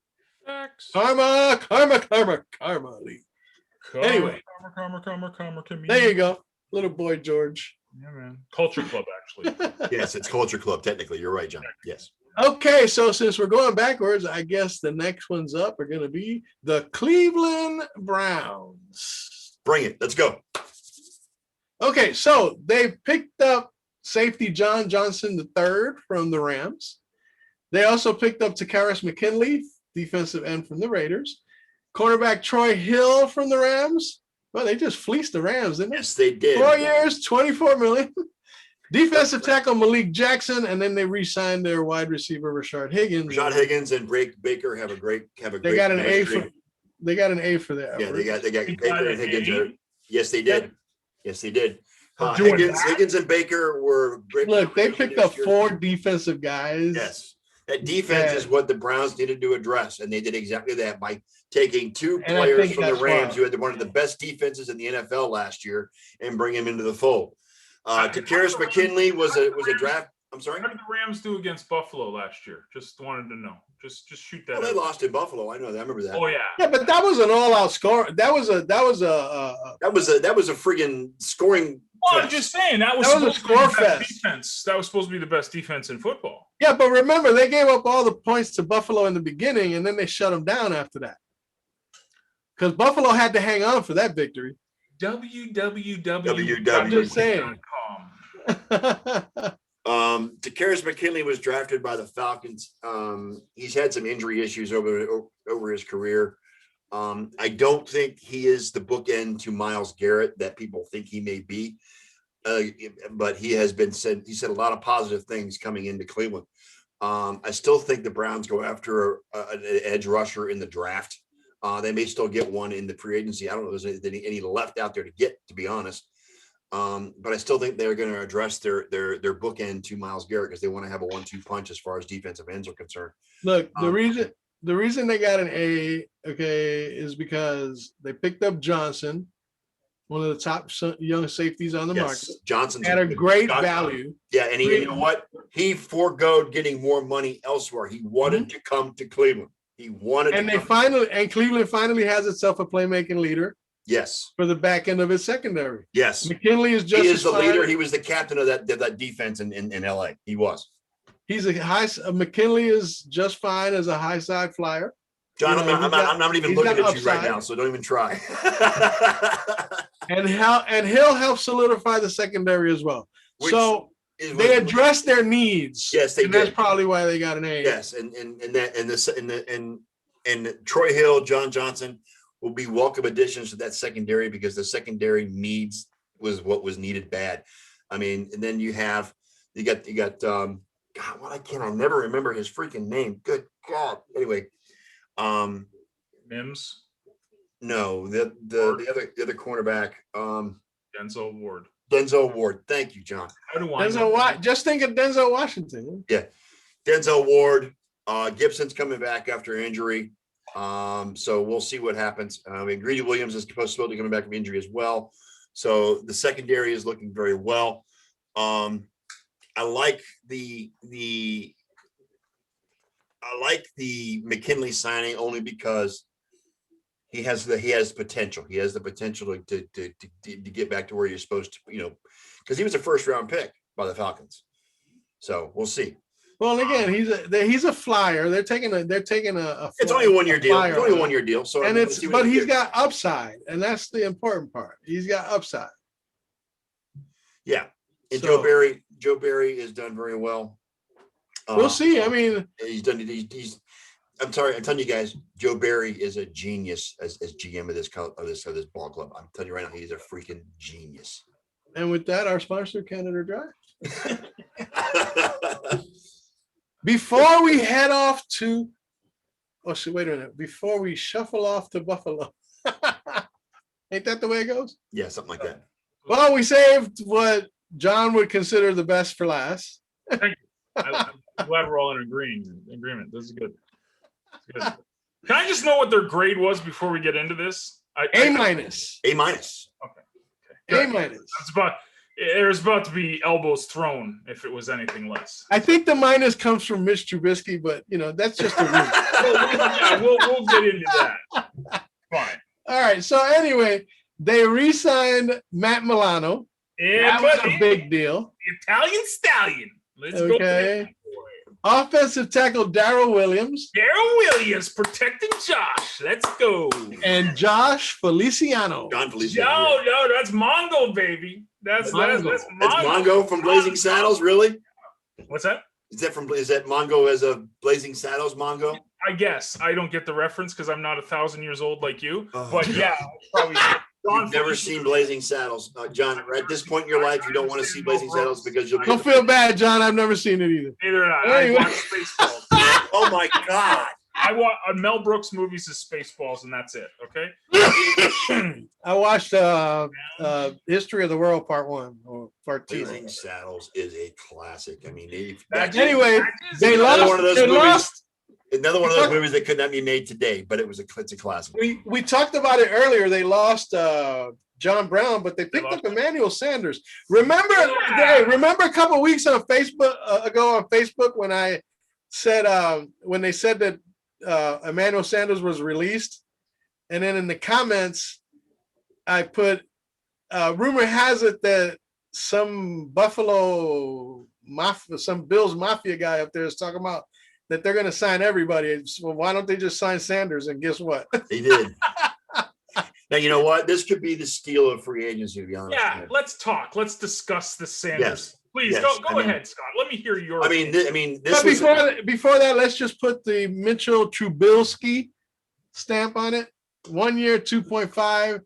Facts. Karma, Lee. Anyway. Karma. There you go, little boy George. Yeah, man. Culture Club, actually. Yes, it's Culture Club. Technically, you're right, John. Yes. Okay, so since we're going backwards, I guess the next ones up are going to be the Cleveland Browns. Bring it. Let's go. Okay, so they picked up safety John Johnson III from the Rams. They also picked up Takaris McKinley, defensive end from the Raiders. Cornerback Troy Hill from the Rams. Well, they just fleeced the Rams, didn't they? Yes, they did. 4 years, $24 million. Defensive tackle Malik Jackson, and then they re-signed their wide receiver Rashard Higgins. Rashad Higgins and Baker have a great. They got an A for. They got an A for that. Yeah, they got He Baker got and an Higgins. A? Yes, they did. Yes, they did. doing Higgins and Baker were great. Look, they picked up Yes, 4 defensive guys. Yes. That defense is what the Browns needed to address, and they did exactly that by taking 2 And I players think from the that's Rams why. who had one of the best defenses in the NFL last year and bring him into the fold. Takaris McKinley was a draft. I'm sorry. How did the Rams do against Buffalo last year? Just wanted to know. Just shoot that. Well, they out. lost in Buffalo. I know that. I remember that. Oh yeah. Yeah, but that was an all-out score. That was a That was a friggin' scoring. Well, I'm fest. just saying that was That was a supposed to be the score best fest. defense. That was supposed to be the best defense in football. yeah. But remember, they gave up all the points to Buffalo in the beginning, and then they shut them down after that. Because Buffalo had to hang on for that victory. I'm just saying. Takaris McKinley was drafted by the Falcons. He's had some injury issues over his career. I don't think he is the bookend to Myles Garrett that people think he may be. But he said a lot of positive things coming into Cleveland. I still think the Browns go after an edge rusher in the draft. They may still get one in the free agency. I don't know if there's any left out there to get, to be honest. But I still think they're going to address their bookend to Myles Garrett because they want to have a 1-2 punch as far as defensive ends are concerned. Look, the reason they got an A, okay, is because they picked up Johnson, one of the top young safeties on the market. Johnson's At a great Johnson. value. Yeah, and you know what? He foregoed getting more money elsewhere. He wanted to come to Cleveland. He wanted And to Cleveland finally has itself a playmaking leader Yes. for the back end of its secondary. Yes. McKinley is just He is the fine. leader. He was the captain of that defense in LA. He was. He's McKinley is just fine as a high side flyer. John, You know, I'm not even he's looking got at you right upside. now, so don't even try. and he'll help solidify the secondary as well. Which So is they what- addressed their needs. Yes, they and that's did. probably why they got an A. Yes, and Troy Hill, John Johnson will be welcome additions to that secondary because the secondary needs was what was needed bad. I mean, and then you got God, I never remember his freaking name. Good God. Anyway, Mims, no, the other cornerback, Denzel Ward. Denzel Ward. Thank you, John. How do I know? Just think of Denzel Washington. Denzel Ward, Gibson's coming back after injury. So we'll see what happens. I mean, Greedy Williams is supposed to be coming back from injury as well. So the secondary is looking very well. I like the McKinley signing only because he has potential. He has the potential to get back to where you're supposed to, because he was a first round pick by the Falcons. So we'll see. Well, again, he's a flyer. They're taking a. It's only a 1 year deal. It's only a 1 year deal. So and we'll see what he's do. got upside, and that's the important part. He's got upside. Yeah, and So- Joe Barry has done very well. We'll see. I mean, he's done. I'm sorry. I'm telling you guys, Joe Barry is a genius as GM of this ball club. I'm telling you right now, he's a freaking genius. and with that, our sponsor, Canada Dry. Before we head off to, wait a minute. Before we shuffle off to Buffalo, ain't that the way it goes? Yeah, something like that. Well, we saved what John would consider the best for last. I'm glad we're all in agreement. This is good. It's good. Can I just know what their grade was before we get into this? A minus. A minus. A minus. There's about to be elbows thrown if it was anything less. I think the minus comes from Mitch Trubisky, but that's just a rumor. Yeah, we'll get into that. Fine. All right. So anyway, they re-signed Matt Milano. Yeah, That was buddy. a big deal. Italian stallion. Let's Okay. go. Offensive tackle Darrell Williams Darrell Williams protecting Josh. Let's go. and Josh Feliciano. John Feliciano. No, that's Mongo, baby. That's Mongo. Mongo. That's Mongo from Blazing Saddles. Really? What's that? Is that Mongo as a Blazing Saddles Mongo? I guess I don't get the reference because I'm not 1,000 years old like you. Oh, But yeah, probably. You've never seen Blazing Saddles, John. At this point in your life, you don't want to see Blazing Saddles because you'll be. Don't feel bad, John. I've never seen it either. Neither did I. Anyway. I watch Spaceballs. Oh my God! I watch Mel Brooks movies is Spaceballs, and that's it. Okay. I watched History of the World Part 1 or Part 2. Blazing Saddles is a classic. I mean, Anyway, they another lost. one of those They movies. lost. Another one of those movies that could not be made today, but it's a classic. We talked about it earlier. They lost John Brown, but they picked up Emmanuel Sanders. Remember a couple of weeks on Facebook ago on Facebook when I said when they said that Emmanuel Sanders was released, and then in the comments I put rumor has it that some Buffalo Mafia, some Bills Mafia guy up there is talking about that they're going to sign everybody. Well, why don't they just sign Sanders? And guess what? They did. Now, you know what? This could be the steal of free agency, to be honest. Yeah, let's talk. Let's discuss the Sanders. Yes. Please Yes. go ahead, Scott. Let me hear your. This But was before that, let's just put the Mitchell Trubisky stamp on it. 1 year, 2.5.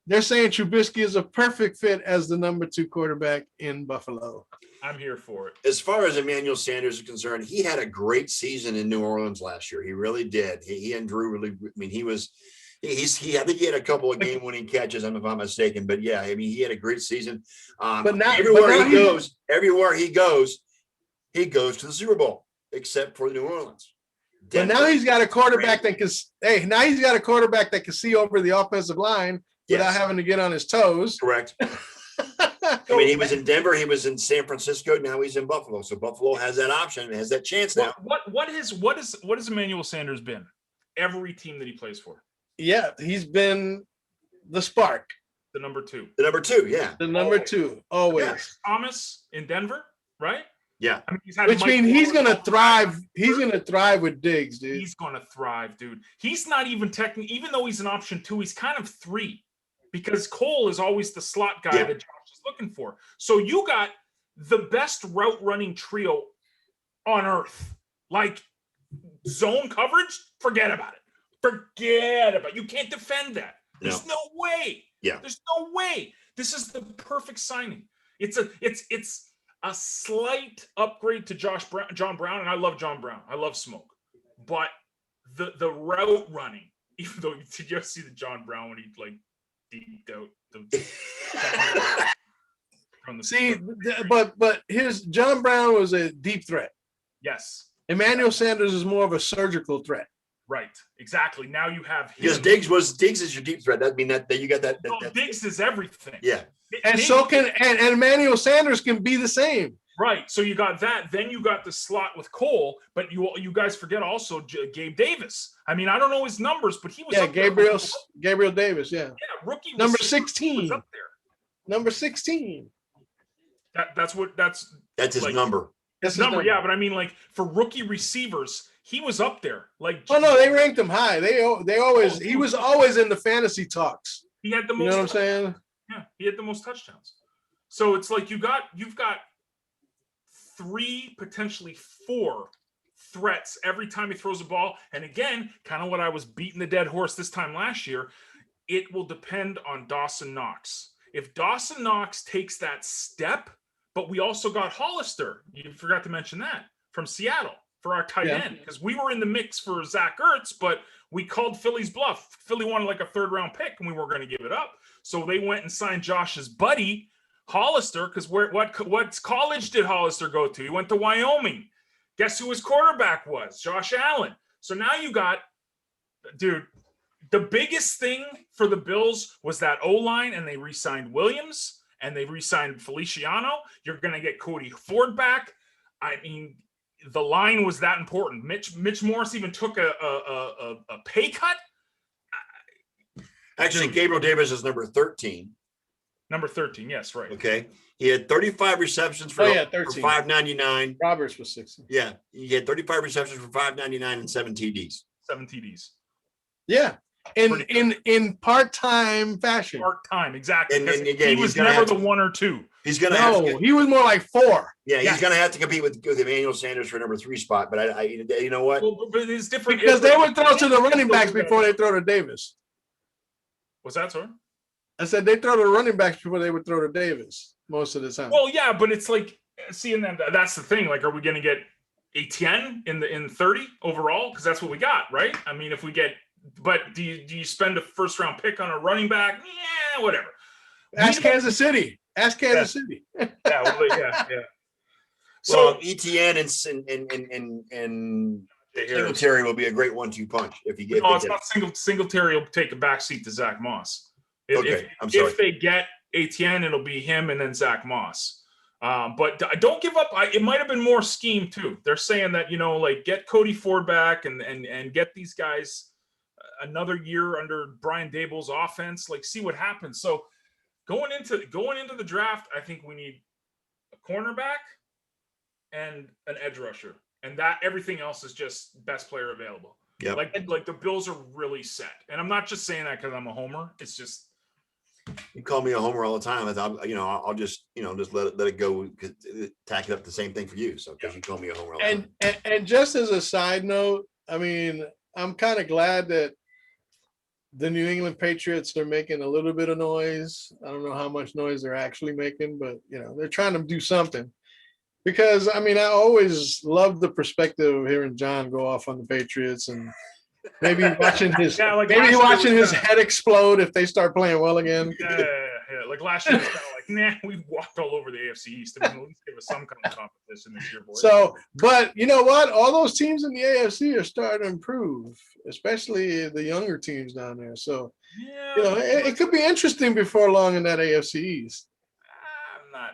They're saying Trubisky is a perfect fit as the number 2 quarterback in Buffalo. I'm here for it. as far as Emmanuel Sanders is concerned, he had a great season in New Orleans last year. He really did. He and Drew really. I mean, I think he had a couple of game-winning catches, if I'm not mistaken. But yeah, I mean, he had a great season. Everywhere he goes to the Super Bowl, except for New Orleans. But now he's got a quarterback that can see over the offensive line without having to get on his toes. Correct. I mean, he was in Denver, he was in San Francisco, now he's in Buffalo. So Buffalo has that option, has that chance now. What has Emmanuel Sanders been? Every team that he plays for. Yeah, he's been the spark. The number 2. The number 2, yeah. The number 2, always. Yeah. Thomas in Denver, right? Yeah. I mean, he's had Which Mike means he's Wallace gonna all thrive. time. He's gonna thrive with Diggs, dude. He's gonna thrive, dude. He's not even even though he's an option 2, he's kind of 3. because Cole is always the slot guy Yeah. that Josh is looking for. So you got the best route running trio on earth. Like zone coverage, forget about it. Forget about it. You can't defend that. There's no way. Yeah. There's no way. This is the perfect signing. It's a slight upgrade to John Brown, and I love John Brown. I love Smoke. But the route running, even though did you ever see the John Brown when he like deeped out the from the See, but here's John Brown was a deep threat. yes. Emmanuel Sanders is more of a surgical threat. Right, exactly. Now you have him. Because Diggs is your deep threat. That mean that you got that. Diggs is everything. Yeah. And so can and Emmanuel Sanders can be the same. Right. So you got that. Then you got the slot with Cole, but you guys forget also Gabe Davis. I mean, I don't know his numbers, but he was up there. Gabriel Davis, yeah. Yeah, rookie Number receiver 16. was up there. Number 16. That's his like, number. His number, yeah. But I mean, like for rookie receivers, he was up there. Like, oh no, they ranked him high. He was always in the fantasy talks. He had the most. You know what I'm saying? Yeah, he had the most touchdowns. So it's like you've got 3, potentially 4 threats every time he throws a ball. And again, kind of what I was beating the dead horse this time last year. It will depend on Dawson Knox. If Dawson Knox takes that step, but we also got Hollister. You forgot to mention that from Seattle for our tight end, because we were in the mix for Zach Ertz, but we called Philly's bluff. Philly wanted like a 3rd-round pick, and we weren't going to give it up. So they went and signed Josh's buddy, Hollister, because what college did Hollister go to? He went to Wyoming. Guess who his quarterback was? Josh Allen. So now you got, dude, the biggest thing for the Bills was that O-line, and they re-signed Williams, and they re-signed Feliciano. You're going to get Cody Ford back. I mean, the line was that important. Mitch Morris even took a pay cut. Actually, Gabriel Davis is number 13. Number 13, yes, right. Okay. He had 35 receptions for 599. Roberts was 16. Yeah. He had 35 receptions for 599 and 7 TDs. 7 TDs. Yeah. In part-time fashion. Part-time, exactly. And again, he was never the 1 or 2. He's going to he was more like 4. Yeah, he's going to have to compete with Emmanuel Sanders for number 3 spot. But I you know what? Well, but it's different because they would throw to the running backs before they throw to Davis. What's that, sir? I said they throw to running backs before they would throw to Davis most of the time. Well, yeah, but it's like, see, and then that's the thing. Like, are we going to get Etienne in 30 overall? Because that's what we got, right? I mean, if we get, but do you spend a 1st-round pick on a running back? Yeah, whatever. Ask Kansas City. City. Yeah. So Etienne and Singletary will be a great 1-2 punch if you get. No, it's not Singletary will take a backseat to Zach Moss. I'm sorry. If they get Etienne, it'll be him and then Zach Moss. But don't give up. It might have been more scheme too. They're saying that, like get Cody Ford back and get these guys another year under Brian Daboll's offense. Like, see what happens. So going into the draft, I think we need a cornerback and an edge rusher, and that everything else is just best player available. Yeah. Like the Bills are really set, and I'm not just saying that because I'm a homer. It's just. You call me a homer all the time. I'll just let it go. Tack it up the same thing for you. So because you call me a homer all the time. And just as a side note, I mean, I'm kind of glad that the New England Patriots are making a little bit of noise. I don't know how much noise they're actually making, but they're trying to do something. Because I mean, I always loved the perspective of hearing John go off on the Patriots and maybe watching his his head explode if they start playing well again. Yeah. Like last year, was kind of like, we walked all over the AFC East. I mean, at least give us some kind of competition this year, boys. So, but you know what? All those teams in the AFC are starting to improve, especially the younger teams down there. So, it could be interesting before long in that AFC East. I'm not.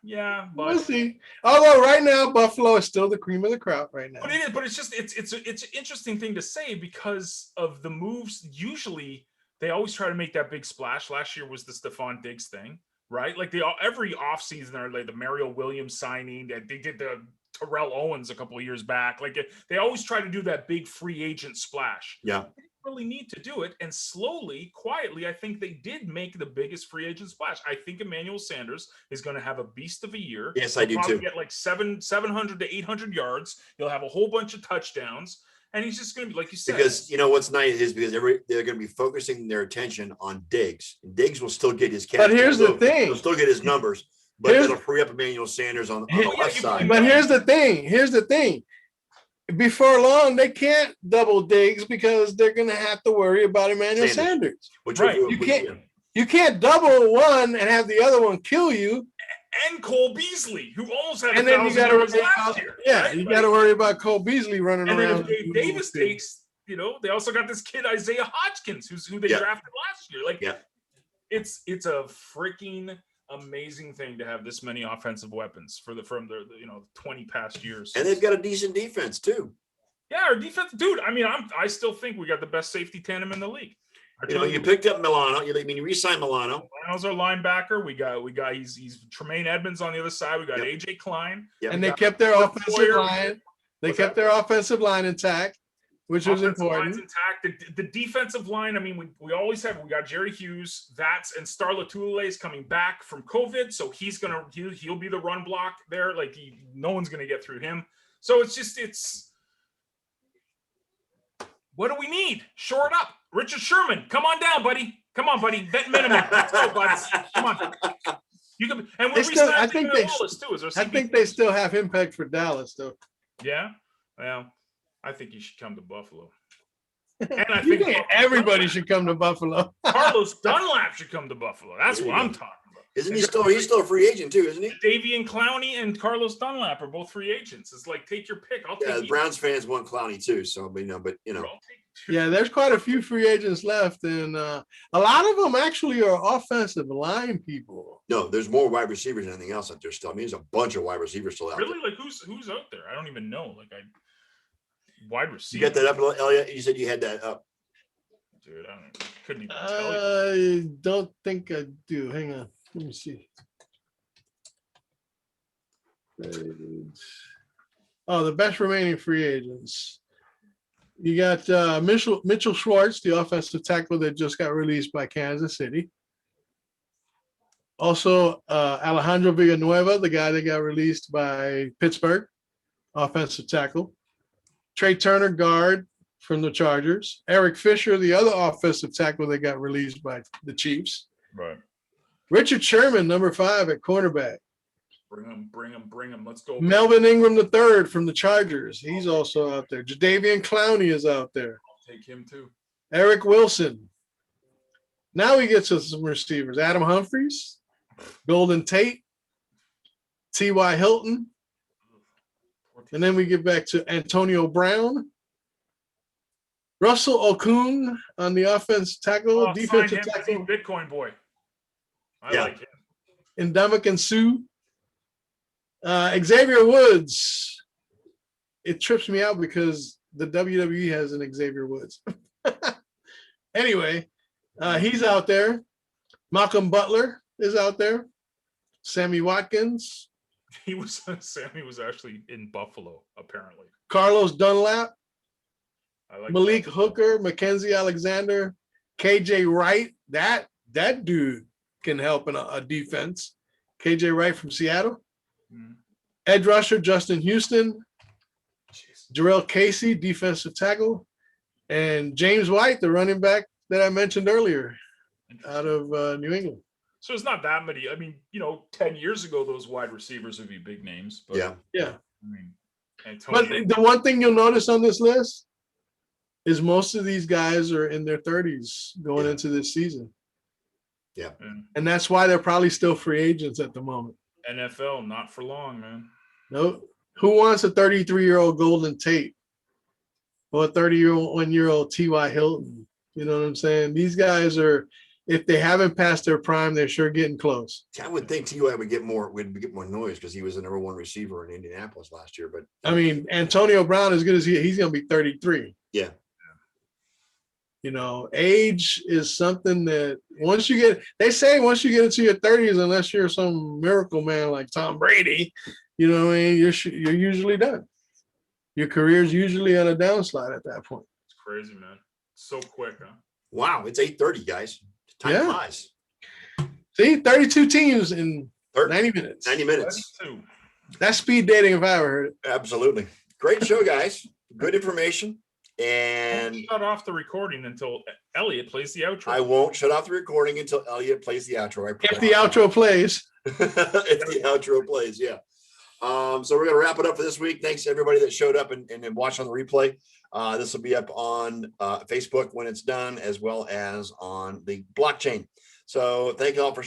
Yeah, but we'll see. Although right now Buffalo is still the cream of the crop right now. But it is. But it's just it's an interesting thing to say because of the moves. Usually they always try to make that big splash. Last year was the Stephon Diggs thing, right? Like every offseason they're like the Mario Williams signing. They did the Terrell Owens a couple of years back. Like they always try to do that big free agent splash. Yeah. really need to do it. And slowly, quietly, I think they did make the biggest free agent splash. I think Emmanuel Sanders is going to have a beast of a year. Yes, I do probably too. get like 700 to 800 yards. He'll have a whole bunch of touchdowns. And he's just going to be, like you said. Because you know what's nice is because they're going to be focusing their attention on Diggs. And Diggs will still get his catch. But here's the thing. He'll still get his numbers, but it'll free up Emmanuel Sanders on the left side. But here's the thing. Before long, they can't double Diggs because they're going to have to worry about Emmanuel Sanders. Right. You can't double one and have the other one kill you. And Cole Beasley, who almost had And then you got to worry last year. You got to worry about Cole Beasley running and around. And then if Dave Davis takes, they also got this kid Isaiah Hodgkins, who they drafted last year. Like, it's a freaking amazing thing to have this many offensive weapons from the 20 past years. And they've got a decent defense too. Yeah, our defense, dude. I mean, I still think we got the best safety tandem in the league. You picked up Milano. You re-signed Milano. Milano's our linebacker. We got he's Tremaine Edmonds on the other side. We got AJ Klein. And they kept their offensive line. They kept their offensive line intact, which was important. Intact. The defensive line. I mean, we always have. We got Jerry Hughes. And Star Lotulelei is coming back from COVID, so he'll be the run block there. Like no one's gonna get through him. So it's. What do we need? Shore it up. Richard Sherman, come on down, buddy. Come on, buddy. Vet minimum. Let's go, buddy. Come on. You can, and we're I think they still have him pegged for Dallas, though. Yeah. Well, I think he should come to Buffalo. And I think everybody should come to Buffalo. Carlos Dunlap should come to Buffalo. That's what I'm talking about. Isn't he still? He's still a free agent too, isn't he? Davian Clowney and Carlos Dunlap are both free agents. It's like take your pick. I'll take. Yeah, the Browns fans want Clowney too. So, Yeah, there's quite a few free agents left, and a lot of them actually are offensive line people. No, there's more wide receivers than anything else out there still. I mean, there's a bunch of wide receivers still out there. Really? Like who's out there? I don't even know. Wide receiver. You got that up, Elliot? You said you had that up. Dude, couldn't even tell you. I don't think I do. Hang on. Let me see. Oh, the best remaining free agents. You got Mitchell Schwartz, the offensive tackle that just got released by Kansas City. Also, Alejandro Villanueva, the guy that got released by Pittsburgh, offensive tackle. Trey Turner, guard from the Chargers. Eric Fisher, the other offensive tackle that got released by the Chiefs. Right. Richard Sherman, number 5 at cornerback. Bring him. Let's go. Melvin Ingram III from the Chargers. He's also out there. Jadeveon Clowney is out there. I'll take him too. Eric Wilson. Now we get to some receivers. Adam Humphries, Golden Tate, T.Y. Hilton. And then we get back to Antonio Brown. Russell Okung on the offense tackle, defensive tackle. Bitcoin boy. I like him. And Ndamukong Suh. Xavier Woods. It trips me out because the WWE has an Xavier Woods. Anyway, he's out there. Malcolm Butler is out there. Sammy Watkins. Sammy was actually in Buffalo, apparently. Carlos Dunlap. Malik that. Hooker, Mackenzie Alexander, KJ Wright. That dude can help in a defense. KJ Wright from Seattle. Mm-hmm. Edge rusher Justin Houston. Jarrell Casey, defensive tackle. And James White, the running back that I mentioned earlier out of New England. So it's not that many. I mean, 10 years ago, those wide receivers would be big names. But, yeah. I mean, but the one thing you'll notice on this list is most of these guys are in their 30s going into this season. Yeah. And that's why they're probably still free agents at the moment. NFL, not for long, man. No. Who wants a 33-year-old Golden Tate or a 31-year-old T.Y. Hilton? You know what I'm saying? These guys are, if they haven't passed their prime, they're sure getting close. I would think T.Y. would get more noise because he was the number 1 receiver in Indianapolis last year. But I mean, Antonio Brown, as good as he's going to be 33. Yeah. Age is something that once you get into your 30s, unless you're some miracle man like Tom Brady, you're usually done. Your career's usually on a downslide at that point. It's crazy, man. So quick, huh? Wow, it's 8:30, guys. Time Yeah. flies. See, 32 teams in 90 minutes. 90 minutes. 32. That's speed dating if I ever heard it. Absolutely. Great show, guys. Good information. And Shut off the recording until Elliot plays the outro. I won't shut off the recording until Elliot plays the outro. If the outro plays. If the outro plays, yeah. So we're gonna wrap it up for this week. Thanks to everybody that showed up and watched on the replay. This will be up on Facebook when it's done, as well as on the blockchain. So thank you all for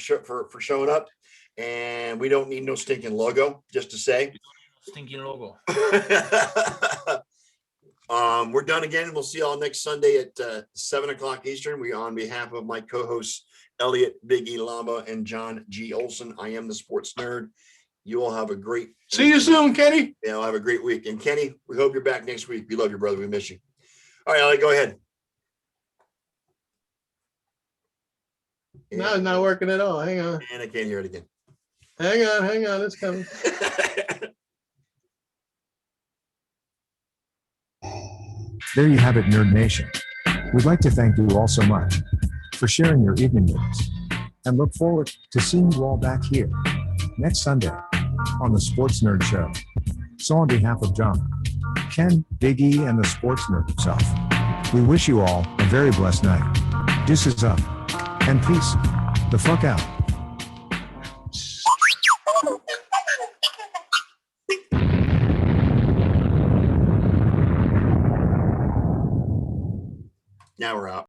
showing up. And we don't need no stinking logo, just to say. Stinking logo. We're done again. We'll see y'all next Sunday at 7 o'clock Eastern. We, on behalf of my co-hosts Elliot Big E Lamba and John G. Olson, I am the Sports Nerd. You all have a great. See you soon, Kenny. Yeah, I'll have a great week. And Kenny, we hope you're back next week. We love you, brother. We miss you. All right, Elliot, go ahead. No, it's not working at all. Hang on. And I can't hear it again. Hang on. It's coming. There you have it, Nerd Nation. We'd like to thank you all so much for sharing your evening with us, and look forward to seeing you all back here next Sunday on the Sports Nerd Show. So on behalf of John, Ken, Big E, and the Sports Nerd himself, we wish you all a very blessed night. Deuces up, and peace the fuck out. Now we're out.